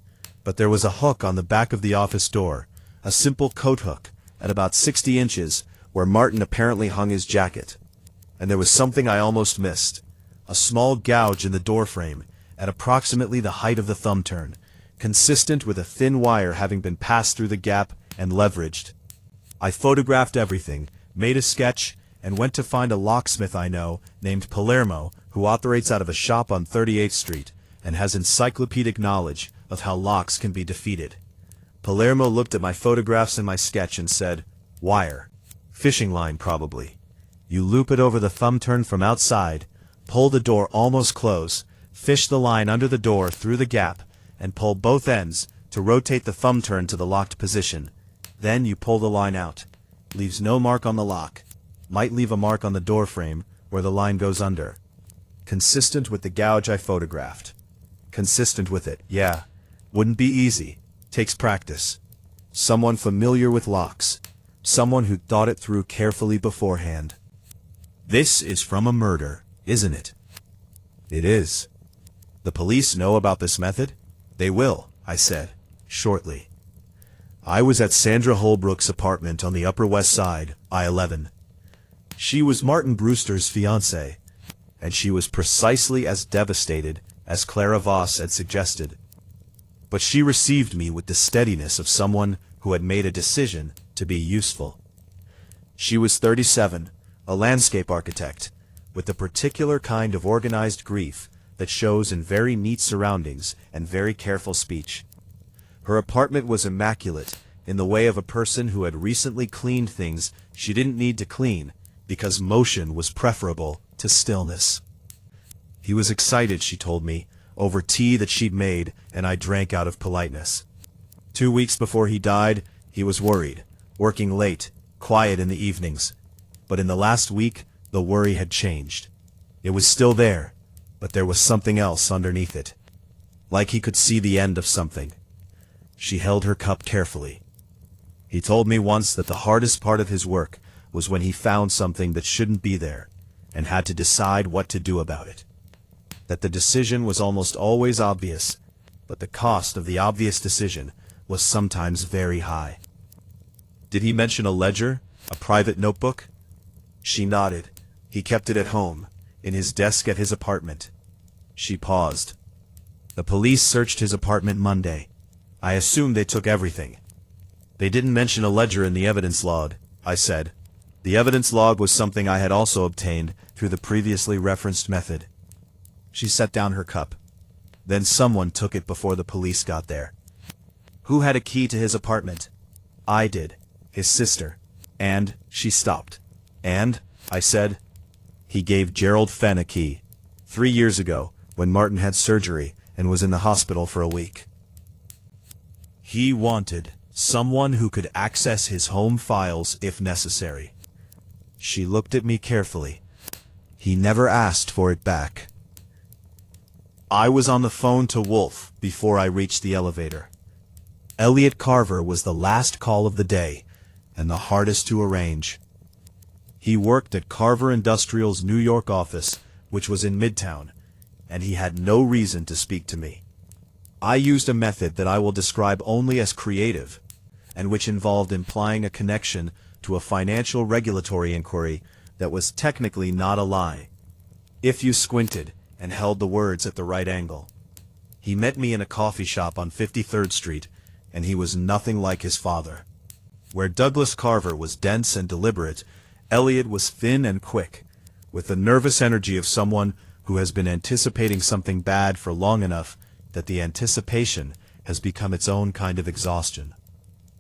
but there was a hook on the back of the office door, a simple coat hook, at about 60 inches, where Martin apparently hung his jacket. And there was something I almost missed. A small gouge in the doorframe, at approximately the height of the thumb turn, consistent with a thin wire having been passed through the gap and leveraged. I photographed everything, made a sketch, and went to find a locksmith I know, named Palermo, who operates out of a shop on 38th Street, and has encyclopedic knowledge of how locks can be defeated. Palermo looked at my photographs and my sketch and said, "Wire. Fishing line, probably. You loop it over the thumb turn from outside, pull the door almost close, fish the line under the door through the gap, and pull both ends to rotate the thumb turn to the locked position. Then you pull the line out. Leaves no mark on the lock. Might leave a mark on the door frame where the line goes under. Consistent with the gouge I photographed. Consistent with it, yeah. Wouldn't be easy. Takes practice. Someone familiar with locks. Someone who thought it through carefully beforehand." This is from a murder, isn't it? It is. The police know about this method? They will, I said, shortly. I was at Sandra Holbrook's apartment on the Upper West Side, I-11. She was Martin Brewster's fiancée, and she was precisely as devastated as Clara Voss had suggested. But she received me with the steadiness of someone who had made a decision to be useful. She was 37, a landscape architect, with the particular kind of organized grief that shows in very neat surroundings and very careful speech. Her apartment was immaculate in the way of a person who had recently cleaned things she didn't need to clean because motion was preferable to stillness. He was excited, she told me, over tea that she'd made, and I drank out of politeness. 2 weeks before he died, he was worried, working late, quiet in the evenings. But in the last week, the worry had changed. It was still there, but there was something else underneath it. Like he could see the end of something. She held her cup carefully. He told me once that the hardest part of his work was when he found something that shouldn't be there, and had to decide what to do about it. That the decision was almost always obvious, but the cost of the obvious decision was sometimes very high. Did he mention a ledger, a private notebook? She nodded. He kept it at home, in his desk at his apartment. She paused. The police searched his apartment Monday. I assumed they took everything. They didn't mention a ledger in the evidence log, I said. The evidence log was something I had also obtained through the previously referenced method. She set down her cup. Then someone took it before the police got there. Who had a key to his apartment? I did. His sister. And, she stopped. And, I said, he gave Gerald Fenn a key. 3 years ago, when Martin had surgery and was in the hospital for a week. He wanted someone who could access his home files if necessary. She looked at me carefully. He never asked for it back. I was on the phone to Wolfe before I reached the elevator. Elliot Carver was the last call of the day, and the hardest to arrange. He worked at Carver Industrial's New York office, which was in Midtown, and he had no reason to speak to me. I used a method that I will describe only as creative, and which involved implying a connection to a financial regulatory inquiry that was technically not a lie, if you squinted and held the words at the right angle. He met me in a coffee shop on 53rd Street, and he was nothing like his father. Where Douglas Carver was dense and deliberate, Elliot was thin and quick, with the nervous energy of someone who has been anticipating something bad for long enough that the anticipation has become its own kind of exhaustion.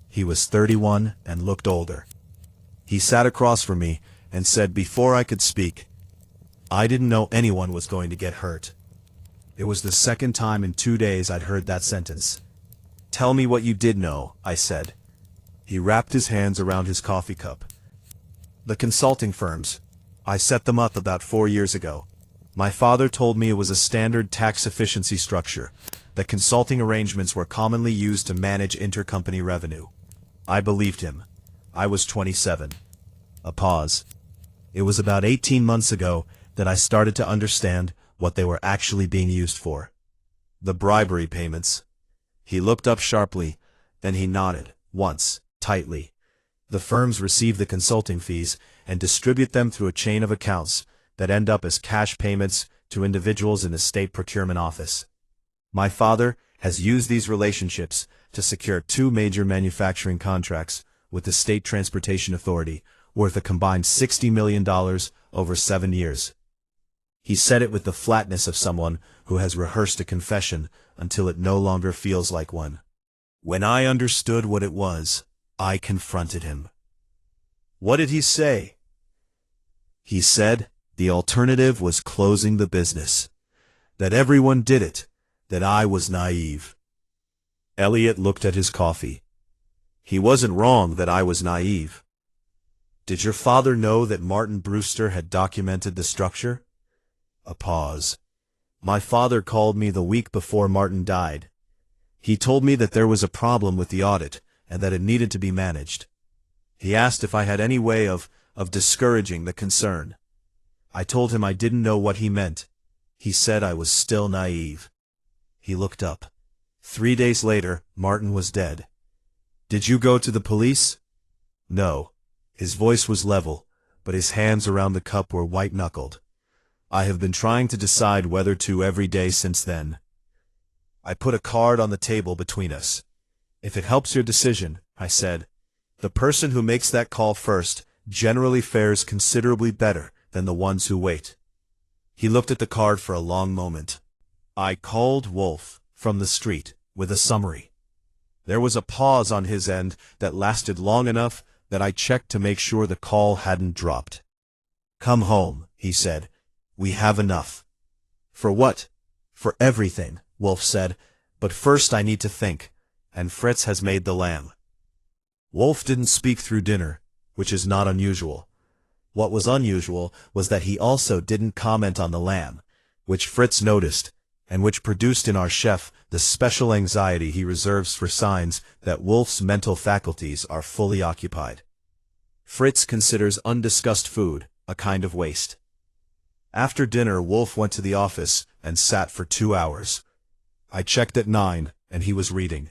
He was 31 and looked older. He sat across from me and said before I could speak, I didn't know anyone was going to get hurt. It was the second time in 2 days I'd heard that sentence. Tell me what you did know, I said. He wrapped his hands around his coffee cup. The consulting firms. I set them up about 4 years ago. My father told me it was a standard tax efficiency structure, that consulting arrangements were commonly used to manage intercompany revenue. I believed him. I was 27. A pause. It was about 18 months ago that I started to understand what they were actually being used for. The bribery payments. He looked up sharply, then he nodded, once, tightly. The firms receive the consulting fees and distribute them through a chain of accounts that end up as cash payments to individuals in the state procurement office. My father has used these relationships to secure 2 major manufacturing contracts with the State Transportation Authority, worth a combined $60 million over 7 years. He said it with the flatness of someone who has rehearsed a confession until it no longer feels like one. When I understood what it was, I confronted him. What did he say? He said the alternative was closing the business, that everyone did it, that I was naive. Elliot looked at his coffee. He wasn't wrong that I was naive. Did your father know that Martin Brewster had documented the structure? A pause. My father called me the week before Martin died. He told me that there was a problem with the audit and that it needed to be managed. He asked if I had any way of discouraging the concern. I told him I didn't know what he meant. He said I was still naive. He looked up. 3 days later, Martin was dead. Did you go to the police? No. His voice was level, but his hands around the cup were white-knuckled. I have been trying to decide whether to every day since then. I put a card on the table between us. If it helps your decision, I said, the person who makes that call first generally fares considerably better than the ones who wait. He looked at the card for a long moment. I called Wolfe from the street with a summary. There was a pause on his end that lasted long enough that I checked to make sure the call hadn't dropped. Come home, he said. We have enough. For what? For everything, Wolfe said. But first I need to think, and Fritz has made the lamb. Wolfe didn't speak through dinner, which is not unusual. What was unusual was that he also didn't comment on the lamb, which Fritz noticed, and which produced in our chef the special anxiety he reserves for signs that Wolfe's mental faculties are fully occupied. Fritz considers undiscussed food a kind of waste. After dinner, Wolfe went to the office and sat for 2 hours. I checked at 9, and he was reading.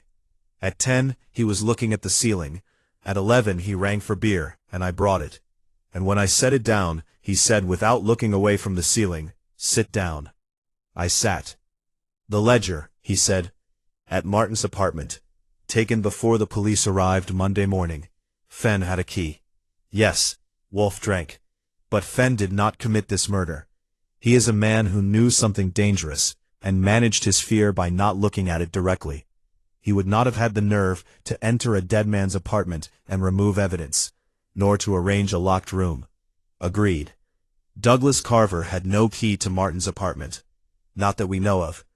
At 10, he was looking at the ceiling. At 11, he rang for beer, and I brought it. And when I set it down, he said without looking away from the ceiling, "Sit down." I sat. The ledger, he said, at Martin's apartment, taken before the police arrived Monday morning. Fenn had a key. Yes, Wolfe drank. But Fenn did not commit this murder. He is a man who knew something dangerous, and managed his fear by not looking at it directly. He would not have had the nerve to enter a dead man's apartment and remove evidence, nor to arrange a locked room. Agreed. Douglas Carver had no key to Martin's apartment. Not that we know of.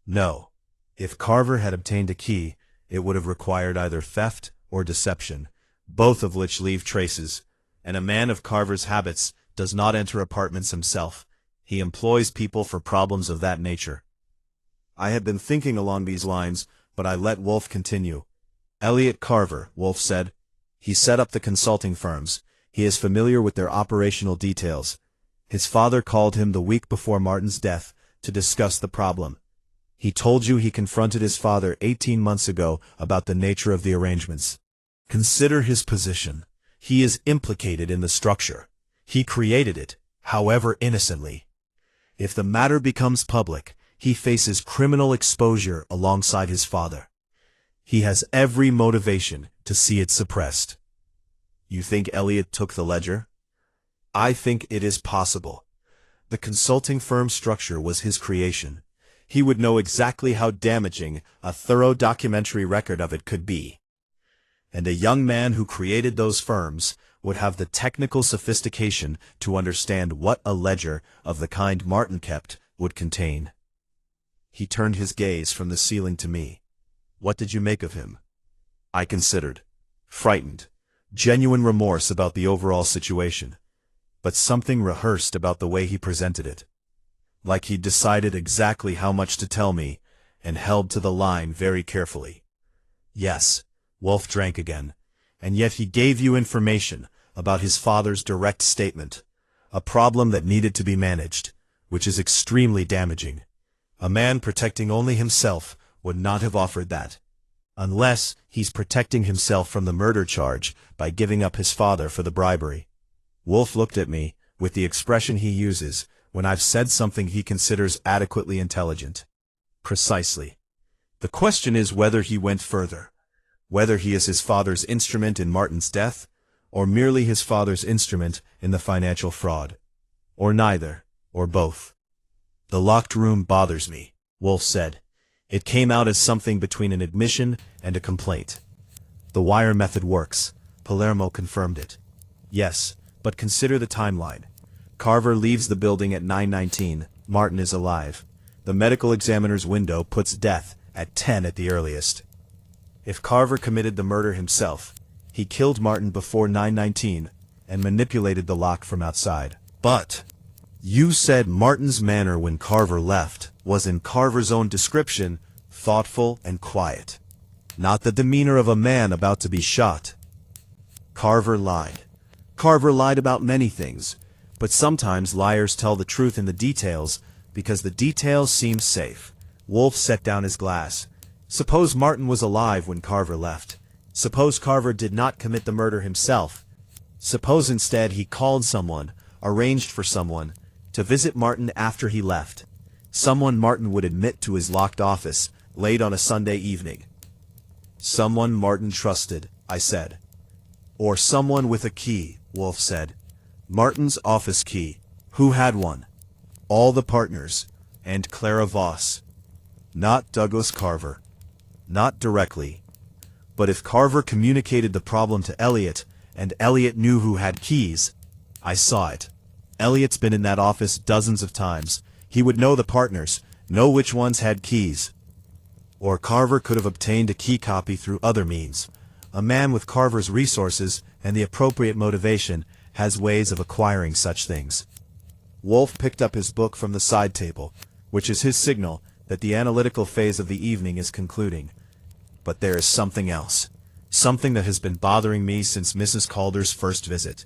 No. If Carver had obtained a key, it would have required either theft or deception, both of which leave traces, and a man of Carver's habits does not enter apartments himself. He employs people for problems of that nature. I had been thinking along these lines, but I let Wolfe continue. Elliot Carver, Wolfe said. He set up the consulting firms. He is familiar with their operational details. His father called him the week before Martin's death to discuss the problem. He told you he confronted his father 18 months ago about the nature of the arrangements. Consider his position. He is implicated in the structure. He created it, however innocently. If the matter becomes public, he faces criminal exposure alongside his father. He has every motivation to see it suppressed. You think Elliot took the ledger? I think it is possible. The consulting firm structure was his creation. He would know exactly how damaging a thorough documentary record of it could be. And a young man who created those firms would have the technical sophistication to understand what a ledger of the kind Martin kept would contain. He turned his gaze from the ceiling to me. What did you make of him? I considered. Frightened. Genuine remorse about the overall situation. But something rehearsed about the way he presented it. Like he'd decided exactly how much to tell me, and held to the line very carefully. Yes, Wolfe drank again. And yet he gave you information about his father's direct statement, a problem that needed to be managed, which is extremely damaging. A man protecting only himself would not have offered that. Unless he's protecting himself from the murder charge by giving up his father for the bribery. Wolfe looked at me with the expression he uses when I've said something he considers adequately intelligent. Precisely. The question is whether he went further. Whether he is his father's instrument in Martin's death, or merely his father's instrument in the financial fraud. Or neither, or both. The locked room bothers me, Wolfe said. It came out as something between an admission and a complaint. The wire method works. Palermo confirmed it. Yes, but consider the timeline. Carver leaves the building at 9:19. Martin is alive. The medical examiner's window puts death at 10 at the earliest. If Carver committed the murder himself, he killed Martin before 9:19 and manipulated the lock from outside. But you said Martin's manner when Carver left was, in Carver's own description, thoughtful and quiet. Not the demeanor of a man about to be shot. Carver lied. Carver lied about many things, but sometimes liars tell the truth in the details because the details seem safe. Wolfe set down his glass. Suppose Martin was alive when Carver left. Suppose Carver did not commit the murder himself. Suppose instead he called someone, arranged for someone, to visit Martin after he left. Someone Martin would admit to his locked office, late on a Sunday evening. Someone Martin trusted, I said. Or someone with a key, Wolfe said. Martin's office key. Who had one? All the partners, and Clara Voss. Not Douglas Carver. Not directly. But if Carver communicated the problem to Elliot, and Elliot knew who had keys, I saw it. Elliot's been in that office dozens of times. He would know the partners, know which ones had keys. Or Carver could have obtained a key copy through other means. A man with Carver's resources and the appropriate motivation has ways of acquiring such things. Wolfe picked up his book from the side table, which is his signal that the analytical phase of the evening is concluding. But there is something else. Something that has been bothering me since Mrs. Calder's first visit.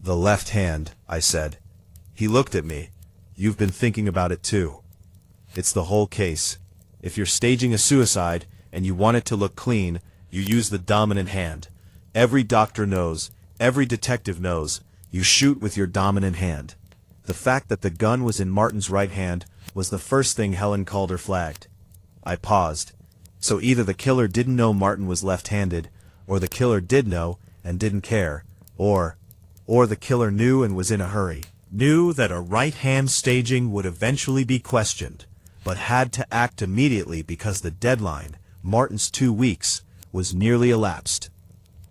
The left hand, I said. He looked at me. You've been thinking about it too. It's the whole case. If you're staging a suicide and you want it to look clean, you use the dominant hand. Every doctor knows, every detective knows, you shoot with your dominant hand. The fact that the gun was in Martin's right hand was the first thing Helen Calder flagged. I paused. So either the killer didn't know Martin was left-handed, or the killer did know and didn't care, or the killer knew and was in a hurry. Knew that a right-hand staging would eventually be questioned, but had to act immediately because the deadline, Martin's 2 weeks, was nearly elapsed.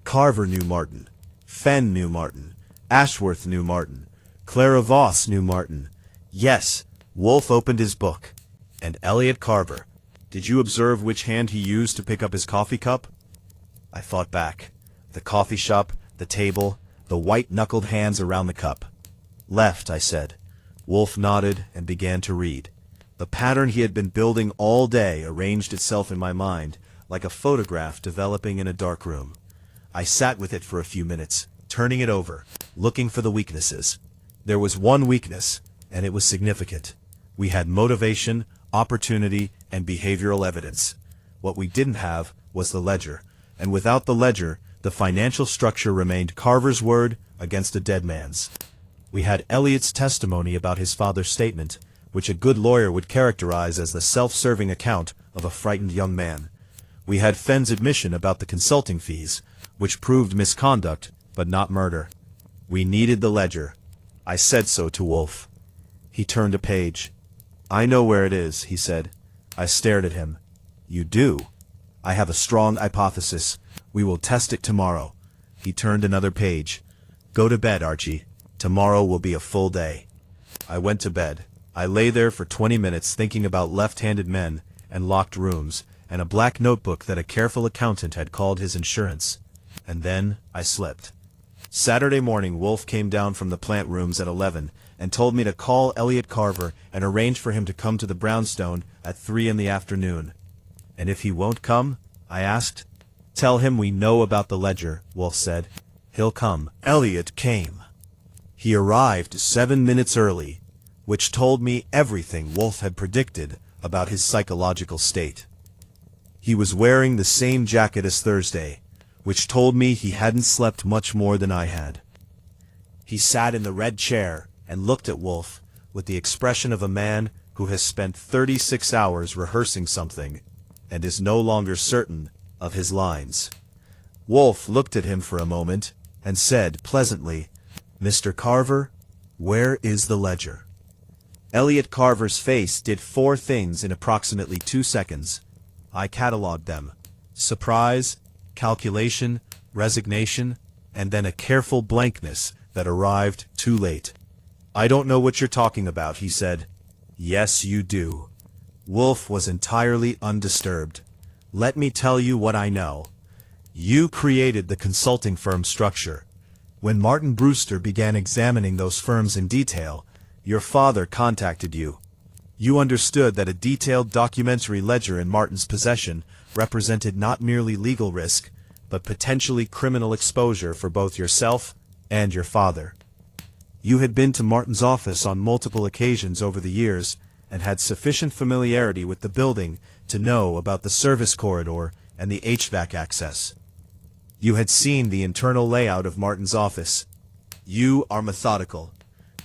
Carver knew Martin. Fenn knew Martin. Ashworth knew Martin. Clara Voss knew Martin. Yes, Wolfe opened his book. And Elliot Carver. Did you observe which hand he used to pick up his coffee cup? I thought back. The coffee shop, the table, the white-knuckled hands around the cup. Left, I said. Wolfe nodded and began to read. The pattern he had been building all day arranged itself in my mind, like a photograph developing in a dark room. I sat with it for a few minutes, turning it over, looking for the weaknesses. There was one weakness, and it was significant. We had motivation, opportunity, and behavioral evidence. What we didn't have was the ledger, and without the ledger, the financial structure remained Carver's word against a dead man's. We had Elliot's testimony about his father's statement, which a good lawyer would characterize as the self-serving account of a frightened young man. We had Fenn's admission about the consulting fees, which proved misconduct, but not murder. We needed the ledger. I said so to Wolfe. He turned a page. I know where it is, he said. I stared at him. You do? I have a strong hypothesis. We will test it tomorrow. He turned another page. Go to bed, Archie. Tomorrow will be a full day. I went to bed. I lay there for 20 minutes thinking about left-handed men and locked rooms and a black notebook that a careful accountant had called his insurance. And then I slept. Saturday morning, Wolfe came down from the plant rooms at 11 and told me to call Elliot Carver and arrange for him to come to the brownstone at 3 in the afternoon. And if he won't come? I asked. Tell him we know about the ledger, Wolfe said. He'll come. Elliot came. He arrived 7 minutes early, which told me everything Wolfe had predicted about his psychological state. He was wearing the same jacket as Thursday, which told me he hadn't slept much more than I had. He sat in the red chair and looked at Wolfe with the expression of a man who has spent 36 hours rehearsing something and is no longer certain of his lines. Wolfe looked at him for a moment and said pleasantly, "Mr. Carver, where is the ledger?" Elliot Carver's face did 4 things in approximately 2 seconds. I catalogued them: surprise, calculation, resignation, and then a careful blankness that arrived too late. "I don't know what you're talking about," he said. "Yes, you do." Wolfe was entirely undisturbed. "Let me tell you what I know. You created the consulting firm structure. When Martin Brewster began examining those firms in detail, your father contacted you. You understood that a detailed documentary ledger in Martin's possession represented not merely legal risk, but potentially criminal exposure for both yourself and your father. You had been to Martin's office on multiple occasions over the years and had sufficient familiarity with the building to know about the service corridor and the HVAC access. You had seen the internal layout of Martin's office. You are methodical.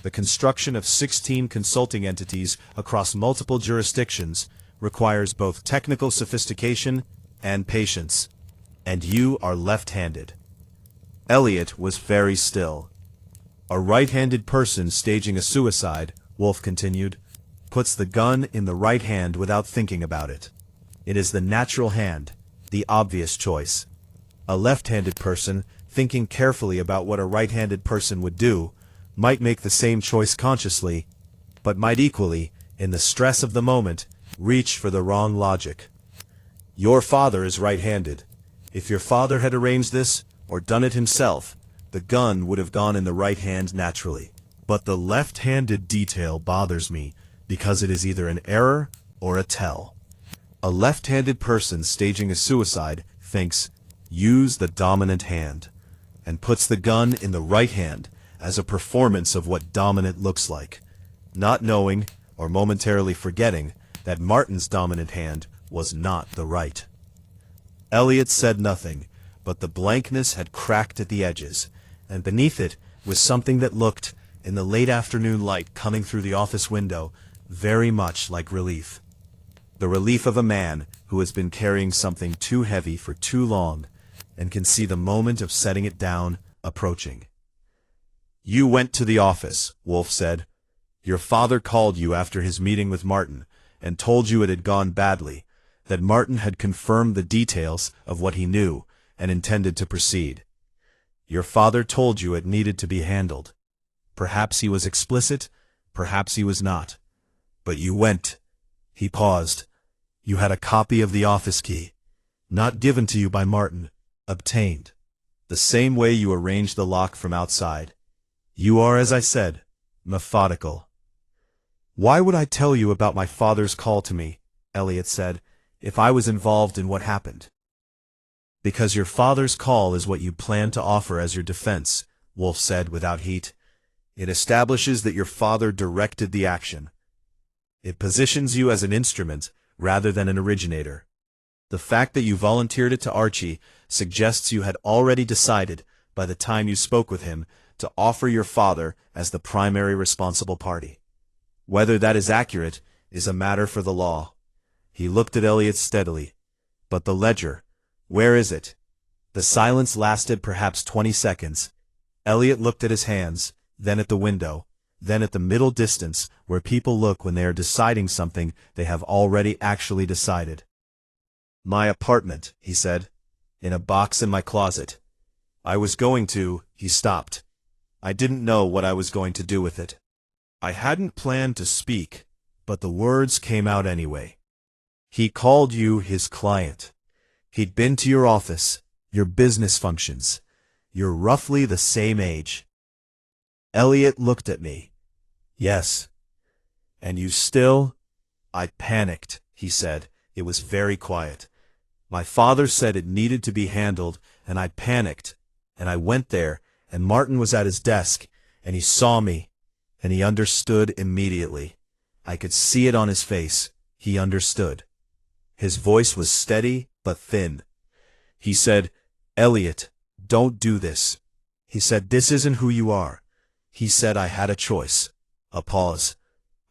The construction of 16 consulting entities across multiple jurisdictions requires both technical sophistication and patience. And you are left-handed." Elliot was very still. "A right-handed person staging a suicide," Wolfe continued, "puts the gun in the right hand without thinking about it. It is the natural hand, the obvious choice. A left-handed person, thinking carefully about what a right-handed person would do, might make the same choice consciously, but might equally, in the stress of the moment, reach for the wrong logic. Your father is right-handed. If your father had arranged this, or done it himself, the gun would have gone in the right hand naturally. But the left-handed detail bothers me, because it is either an error or a tell. A left-handed person staging a suicide thinks, 'Use the dominant hand,' and puts the gun in the right hand as a performance of what dominant looks like, not knowing, or momentarily forgetting, that Martin's dominant hand was not the right." Elliot said nothing, but the blankness had cracked at the edges, and beneath it was something that looked, in the late afternoon light coming through the office window, very much like relief. The relief of a man who has been carrying something too heavy for too long, and can see the moment of setting it down approaching. "You went to the office," Wolfe said. "Your father called you after his meeting with Martin, and told you it had gone badly, that Martin had confirmed the details of what he knew, and intended to proceed. Your father told you it needed to be handled. Perhaps he was explicit, perhaps he was not. But you went." He paused. "You had a copy of the office key, not given to you by Martin, obtained. The same way you arranged the lock from outside. You are, as I said, methodical." "Why would I tell you about my father's call to me," Elliot said, "if I was involved in what happened?" "Because your father's call is what you plan to offer as your defense," Wolfe said without heat. "It establishes that your father directed the action. It positions you as an instrument rather than an originator. The fact that you volunteered it to Archie suggests you had already decided, by the time you spoke with him, to offer your father as the primary responsible party. Whether that is accurate is a matter for the law." He looked at Elliot steadily. "But the ledger, where is it?" The silence lasted perhaps 20 seconds. Elliot looked at his hands, then at the window, then at the middle distance where people look when they are deciding something they have already actually decided. "My apartment," he said, "in a box in my closet. I was going to—" He stopped. "I didn't know what I was going to do with it. I hadn't planned to speak, but the words came out anyway. He called you his client. He'd been to your office, your business functions. You're roughly the same age." Elliot looked at me. "Yes." "And you still—" "I panicked," he said. It was very quiet. "My father said it needed to be handled, and I panicked, and I went there, and Martin was at his desk, and he saw me, and he understood immediately. I could see it on his face. He understood." His voice was steady but thin. He said, "Elliot, don't do this." He said, "This isn't who you are." He said, "I had a choice." A pause.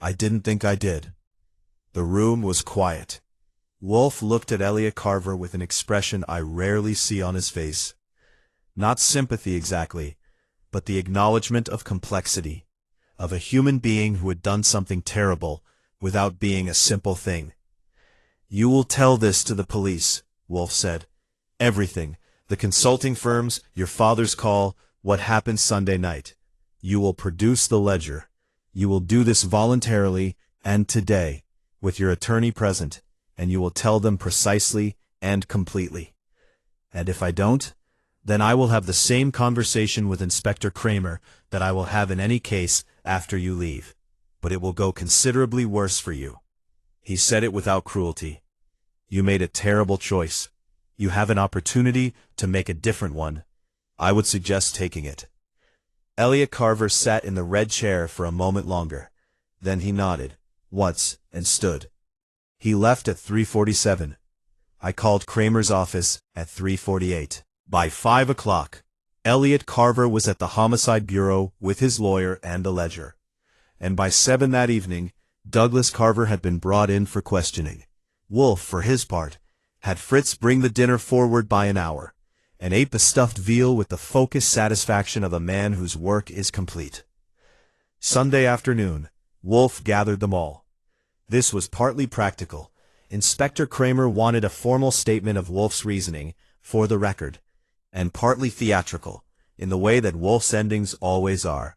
"I didn't think I did." The room was quiet. Wolfe looked at Elliot Carver with an expression I rarely see on his face. Not sympathy exactly, but the acknowledgement of complexity, of a human being who had done something terrible without being a simple thing. "You will tell this to the police," Wolfe said. "Everything, the consulting firms, your father's call, what happened Sunday night. You will produce the ledger. You will do this voluntarily and today, with your attorney present, and you will tell them precisely and completely. And if I don't, then I will have the same conversation with Inspector Kramer that I will have in any case after you leave. But it will go considerably worse for you." He said it without cruelty. "You made a terrible choice. You have an opportunity to make a different one. I would suggest taking it." Elliot Carver sat in the red chair for a moment longer. Then he nodded, once, and stood. He left at 3:47. I called Kramer's office at 3:48. By 5 o'clock, Elliot Carver was at the Homicide Bureau with his lawyer and a ledger. And by 7 that evening, Douglas Carver had been brought in for questioning. Wolfe, for his part, had Fritz bring the dinner forward by an hour, and ate the stuffed veal with the focused satisfaction of a man whose work is complete. Sunday afternoon, Wolfe gathered them all. This was partly practical. Inspector Kramer wanted a formal statement of Wolfe's reasoning, for the record, and partly theatrical, in the way that Wolfe's endings always are.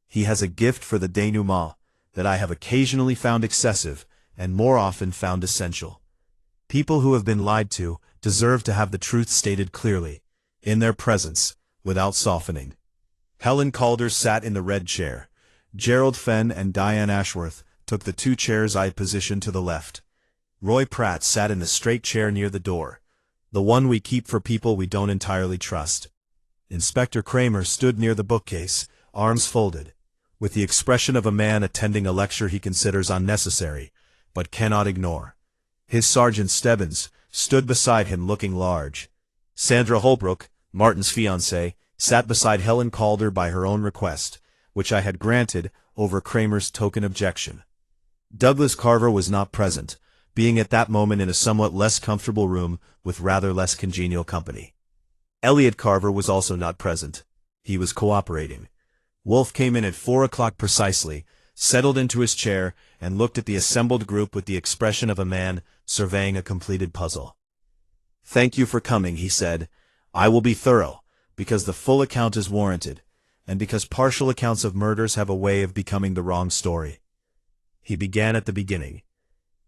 He has a gift for the denouement that I have occasionally found excessive, and more often found essential. People who have been lied to deserve to have the truth stated clearly, in their presence, without softening. Helen Calder sat in the red chair. Gerald Fenn and Diane Ashworth took the two chairs I had positioned to the left. Roy Pratt sat in the straight chair near the door, the one we keep for people we don't entirely trust. Inspector Kramer stood near the bookcase, arms folded, with the expression of a man attending a lecture he considers unnecessary, but cannot ignore. His Sergeant Stebbins stood beside him looking large. Sandra Holbrook, Martin's fiancée, sat beside Helen Calder by her own request, which I had granted over Kramer's token objection. Douglas Carver was not present, being at that moment in a somewhat less comfortable room with rather less congenial company. Elliot Carver was also not present. He was cooperating. Wolfe came in at 4 o'clock precisely, settled into his chair, and looked at the assembled group with the expression of a man surveying a completed puzzle. "Thank you for coming," he said. "I will be thorough, because the full account is warranted, and because partial accounts of murders have a way of becoming the wrong story." He began at the beginning.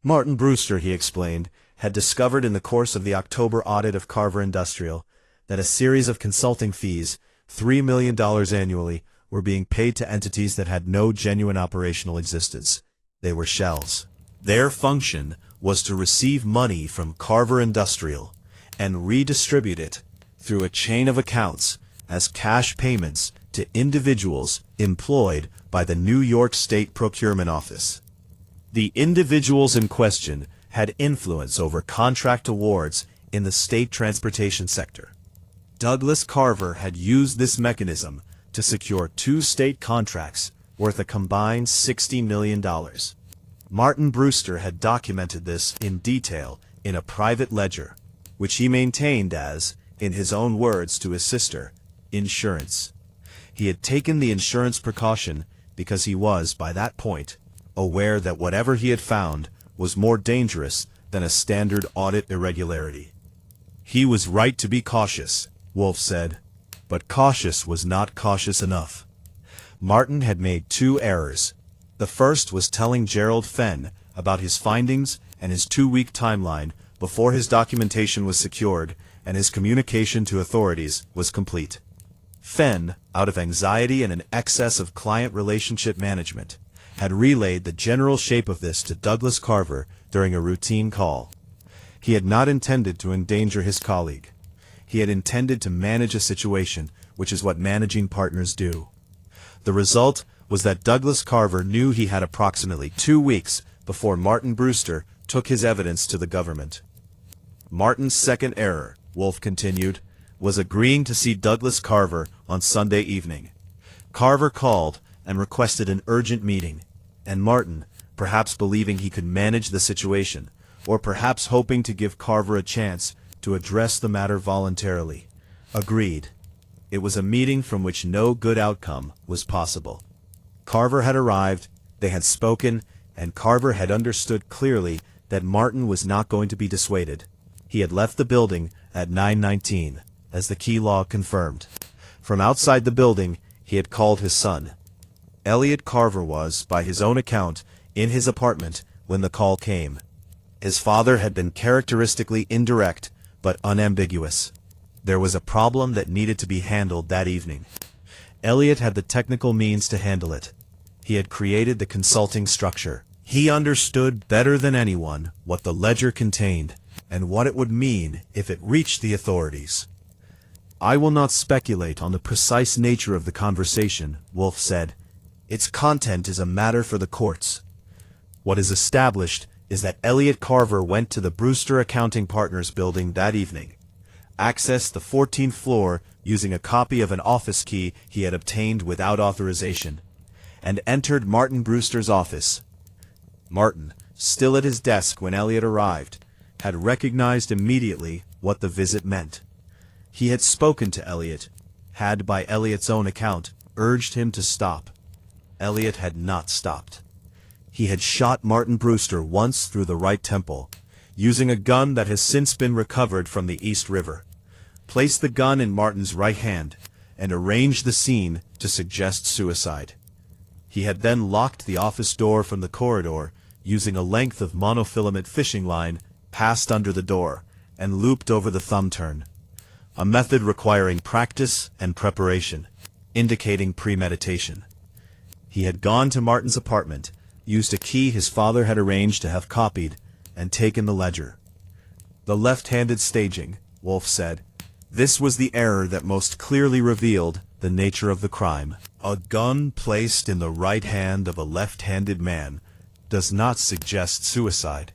Martin Brewster, he explained, had discovered in the course of the October audit of Carver Industrial that a series of consulting fees, $3 million annually, were being paid to entities that had no genuine operational existence. They were shells. Their function was to receive money from Carver Industrial and redistribute it through a chain of accounts as cash payments to individuals employed by the New York State Procurement Office. The individuals in question had influence over contract awards in the state transportation sector. Douglas Carver had used this mechanism to secure 2 state contracts worth a combined $60 million. Martin Brewster had documented this in detail in a private ledger, which he maintained as, in his own words to his sister, insurance. He had taken the insurance precaution because he was, by that point, aware that whatever he had found was more dangerous than a standard audit irregularity. He was right to be cautious, Wolfe said, but cautious was not cautious enough. Martin had made 2 errors. The first was telling Gerald Fenn about his findings and his 2-week timeline before his documentation was secured and his communication to authorities was complete. Fenn, out of anxiety and an excess of client relationship management, had relayed the general shape of this to Douglas Carver during a routine call. He had not intended to endanger his colleague. He had intended to manage a situation, which is what managing partners do. The result was that Douglas Carver knew he had approximately 2 weeks before Martin Brewster took his evidence to the government. Martin's second error, Wolfe continued, was agreeing to see Douglas Carver on Sunday evening. Carver called and requested an urgent meeting, and Martin, perhaps believing he could manage the situation, or perhaps hoping to give Carver a chance to address the matter voluntarily, agreed. It was a meeting from which no good outcome was possible. Carver had arrived, they had spoken, and Carver had understood clearly that Martin was not going to be dissuaded. He had left the building at 9:19, as the key log confirmed. From outside the building, he had called his son. Elliot Carver was, by his own account, in his apartment when the call came. His father had been characteristically indirect, but unambiguous. There was a problem that needed to be handled that evening. Elliot had the technical means to handle it. He had created the consulting structure. He understood better than anyone what the ledger contained and what it would mean if it reached the authorities. "I will not speculate on the precise nature of the conversation," Wolfe said. "Its content is a matter for the courts. What is established is that Elliot Carver went to the Brewster Accounting Partners building that evening, accessed the 14th floor using a copy of an office key he had obtained without authorization, and entered Martin Brewster's office. Martin, still at his desk when Elliot arrived, had recognized immediately what the visit meant. He had spoken to Elliot, had, by Elliot's own account, urged him to stop. Elliot had not stopped. He had shot Martin Brewster once through the right temple, using a gun that has since been recovered from the East River, placed the gun in Martin's right hand, and arranged the scene to suggest suicide. He had then locked the office door from the corridor, using a length of monofilament fishing line passed under the door, and looped over the thumb turn, a method requiring practice and preparation, indicating premeditation. He had gone to Martin's apartment, used a key his father had arranged to have copied, and taken the ledger. The left-handed staging, Wolfe said. This was the error that most clearly revealed the nature of the crime. A gun placed in the right hand of a left-handed man does not suggest suicide.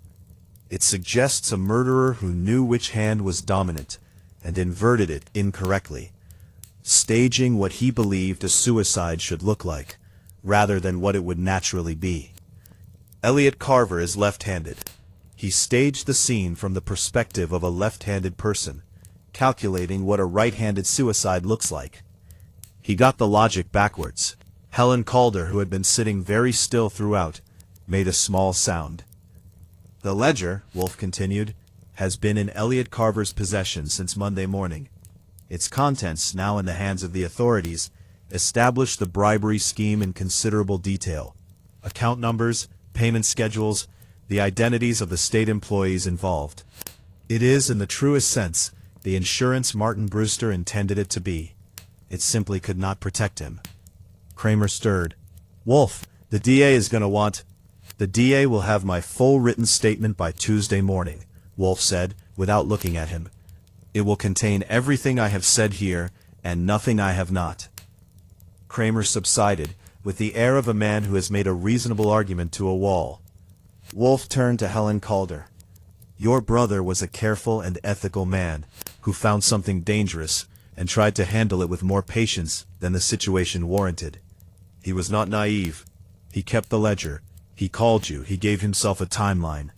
It suggests a murderer who knew which hand was dominant and inverted it incorrectly, staging what he believed a suicide should look like, rather than what it would naturally be. Elliot Carver is left-handed. He staged the scene from the perspective of a left-handed person, calculating what a right-handed suicide looks like. He got the logic backwards. Helen Calder, who had been sitting very still throughout, made a small sound. "The ledger," Wolfe continued, "has been in Elliot Carver's possession since Monday morning. Its contents, now in the hands of the authorities, establish the bribery scheme in considerable detail. Account numbers, payment schedules, the identities of the state employees involved. It is, in the truest sense, the insurance Martin Brewster intended it to be. It simply could not protect him." Kramer stirred. "Wolfe, the DA is going to want—" "The DA will have my full written statement by Tuesday morning," Wolfe said, without looking at him. "It will contain everything I have said here, and nothing I have not." Kramer subsided, with the air of a man who has made a reasonable argument to a wall. Wolfe turned to Helen Calder. "Your brother was a careful and ethical man, who found something dangerous, and tried to handle it with more patience than the situation warranted. He was not naive. He kept the ledger. He called you. He gave himself a timeline.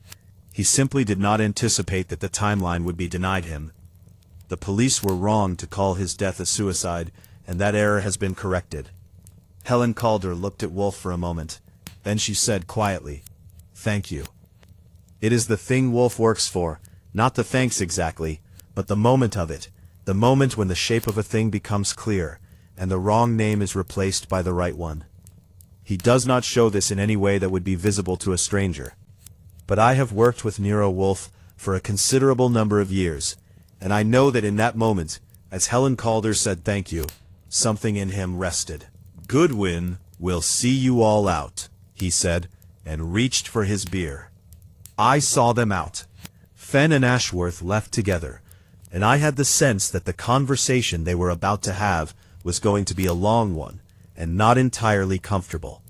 He simply did not anticipate that the timeline would be denied him. The police were wrong to call his death a suicide, and that error has been corrected." Helen Calder looked at Wolfe for a moment. Then she said quietly, "Thank you." It is the thing Wolfe works for, not the thanks exactly, but the moment of it, the moment when the shape of a thing becomes clear, and the wrong name is replaced by the right one. He does not show this in any way that would be visible to a stranger. But I have worked with Nero Wolfe for a considerable number of years, and I know that in that moment, as Helen Calder said thank you, something in him rested. "Goodwin will see you all out," he said, and reached for his beer. "I saw them out. Fenn and Ashworth left together, and I had the sense that the conversation they were about to have was going to be a long one, and not entirely comfortable.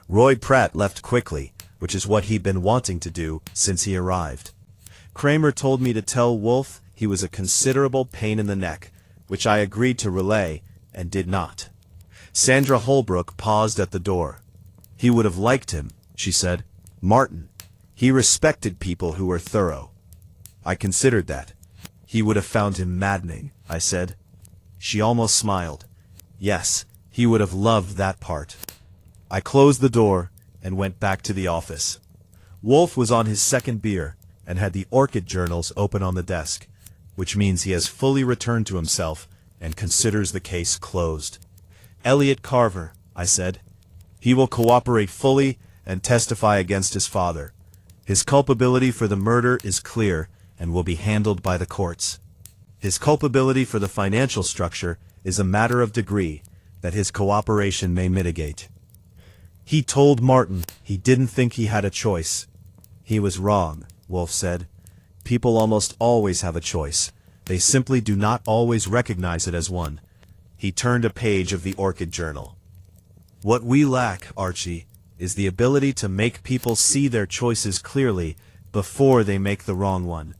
Roy Pratt left quickly, which is what he'd been wanting to do since he arrived. Kramer told me to tell Wolfe he was a considerable pain in the neck, which I agreed to relay, and did not. Sandra Holbrook paused at the door. He would have liked him, she said. Martin. He respected people who were thorough. I considered that. He would have found him maddening, I said. She almost smiled. Yes, he would have loved that part. I closed the door and went back to the office. Wolfe was on his second beer and had the Orchid journals open on the desk, which means he has fully returned to himself and considers the case closed. Elliot Carver, I said. He will cooperate fully and testify against his father. His culpability for the murder is clear and will be handled by the courts. His culpability for the financial structure is a matter of degree that his cooperation may mitigate. He told Martin he didn't think he had a choice. He was wrong, Wolfe said. People almost always have a choice. They simply do not always recognize it as one. He turned a page of the Orchid Journal. What we lack, Archie, is the ability to make people see their choices clearly before they make the wrong one.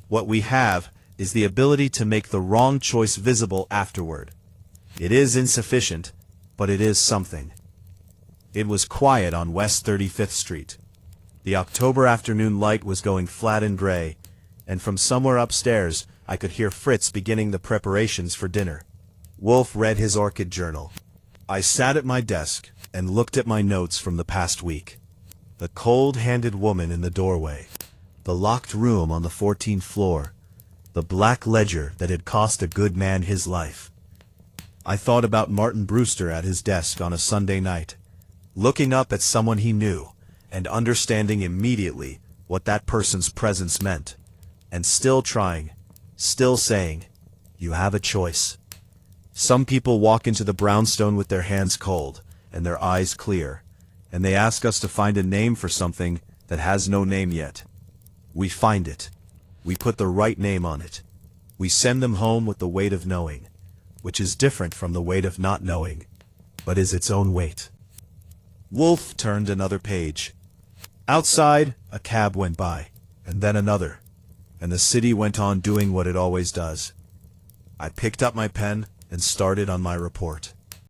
What we have is the ability to make the wrong choice visible afterward. It is insufficient, but it is something. It was quiet on West 35th Street. The October afternoon light was going flat and gray, and from somewhere upstairs I could hear Fritz beginning the preparations for dinner. Wolfe read his Orchid Journal. I sat at my desk and looked at my notes from the past week. The cold-handed woman in the doorway, the locked room on the 14th floor, the black ledger that had cost a good man his life. I thought about Martin Brewster at his desk on a Sunday night, looking up at someone he knew and understanding immediately what that person's presence meant, and still trying, still saying, "You have a choice." Some people walk into the brownstone with their hands cold and their eyes clear, and they ask us to find a name for something that has no name yet. We find it. We put the right name on it. We send them home with the weight of knowing, which is different from the weight of not knowing, but is its own weight. Wolfe turned another page. Outside, a cab went by, and then another, and the city went on doing what it always does. I picked up my pen and started on my report.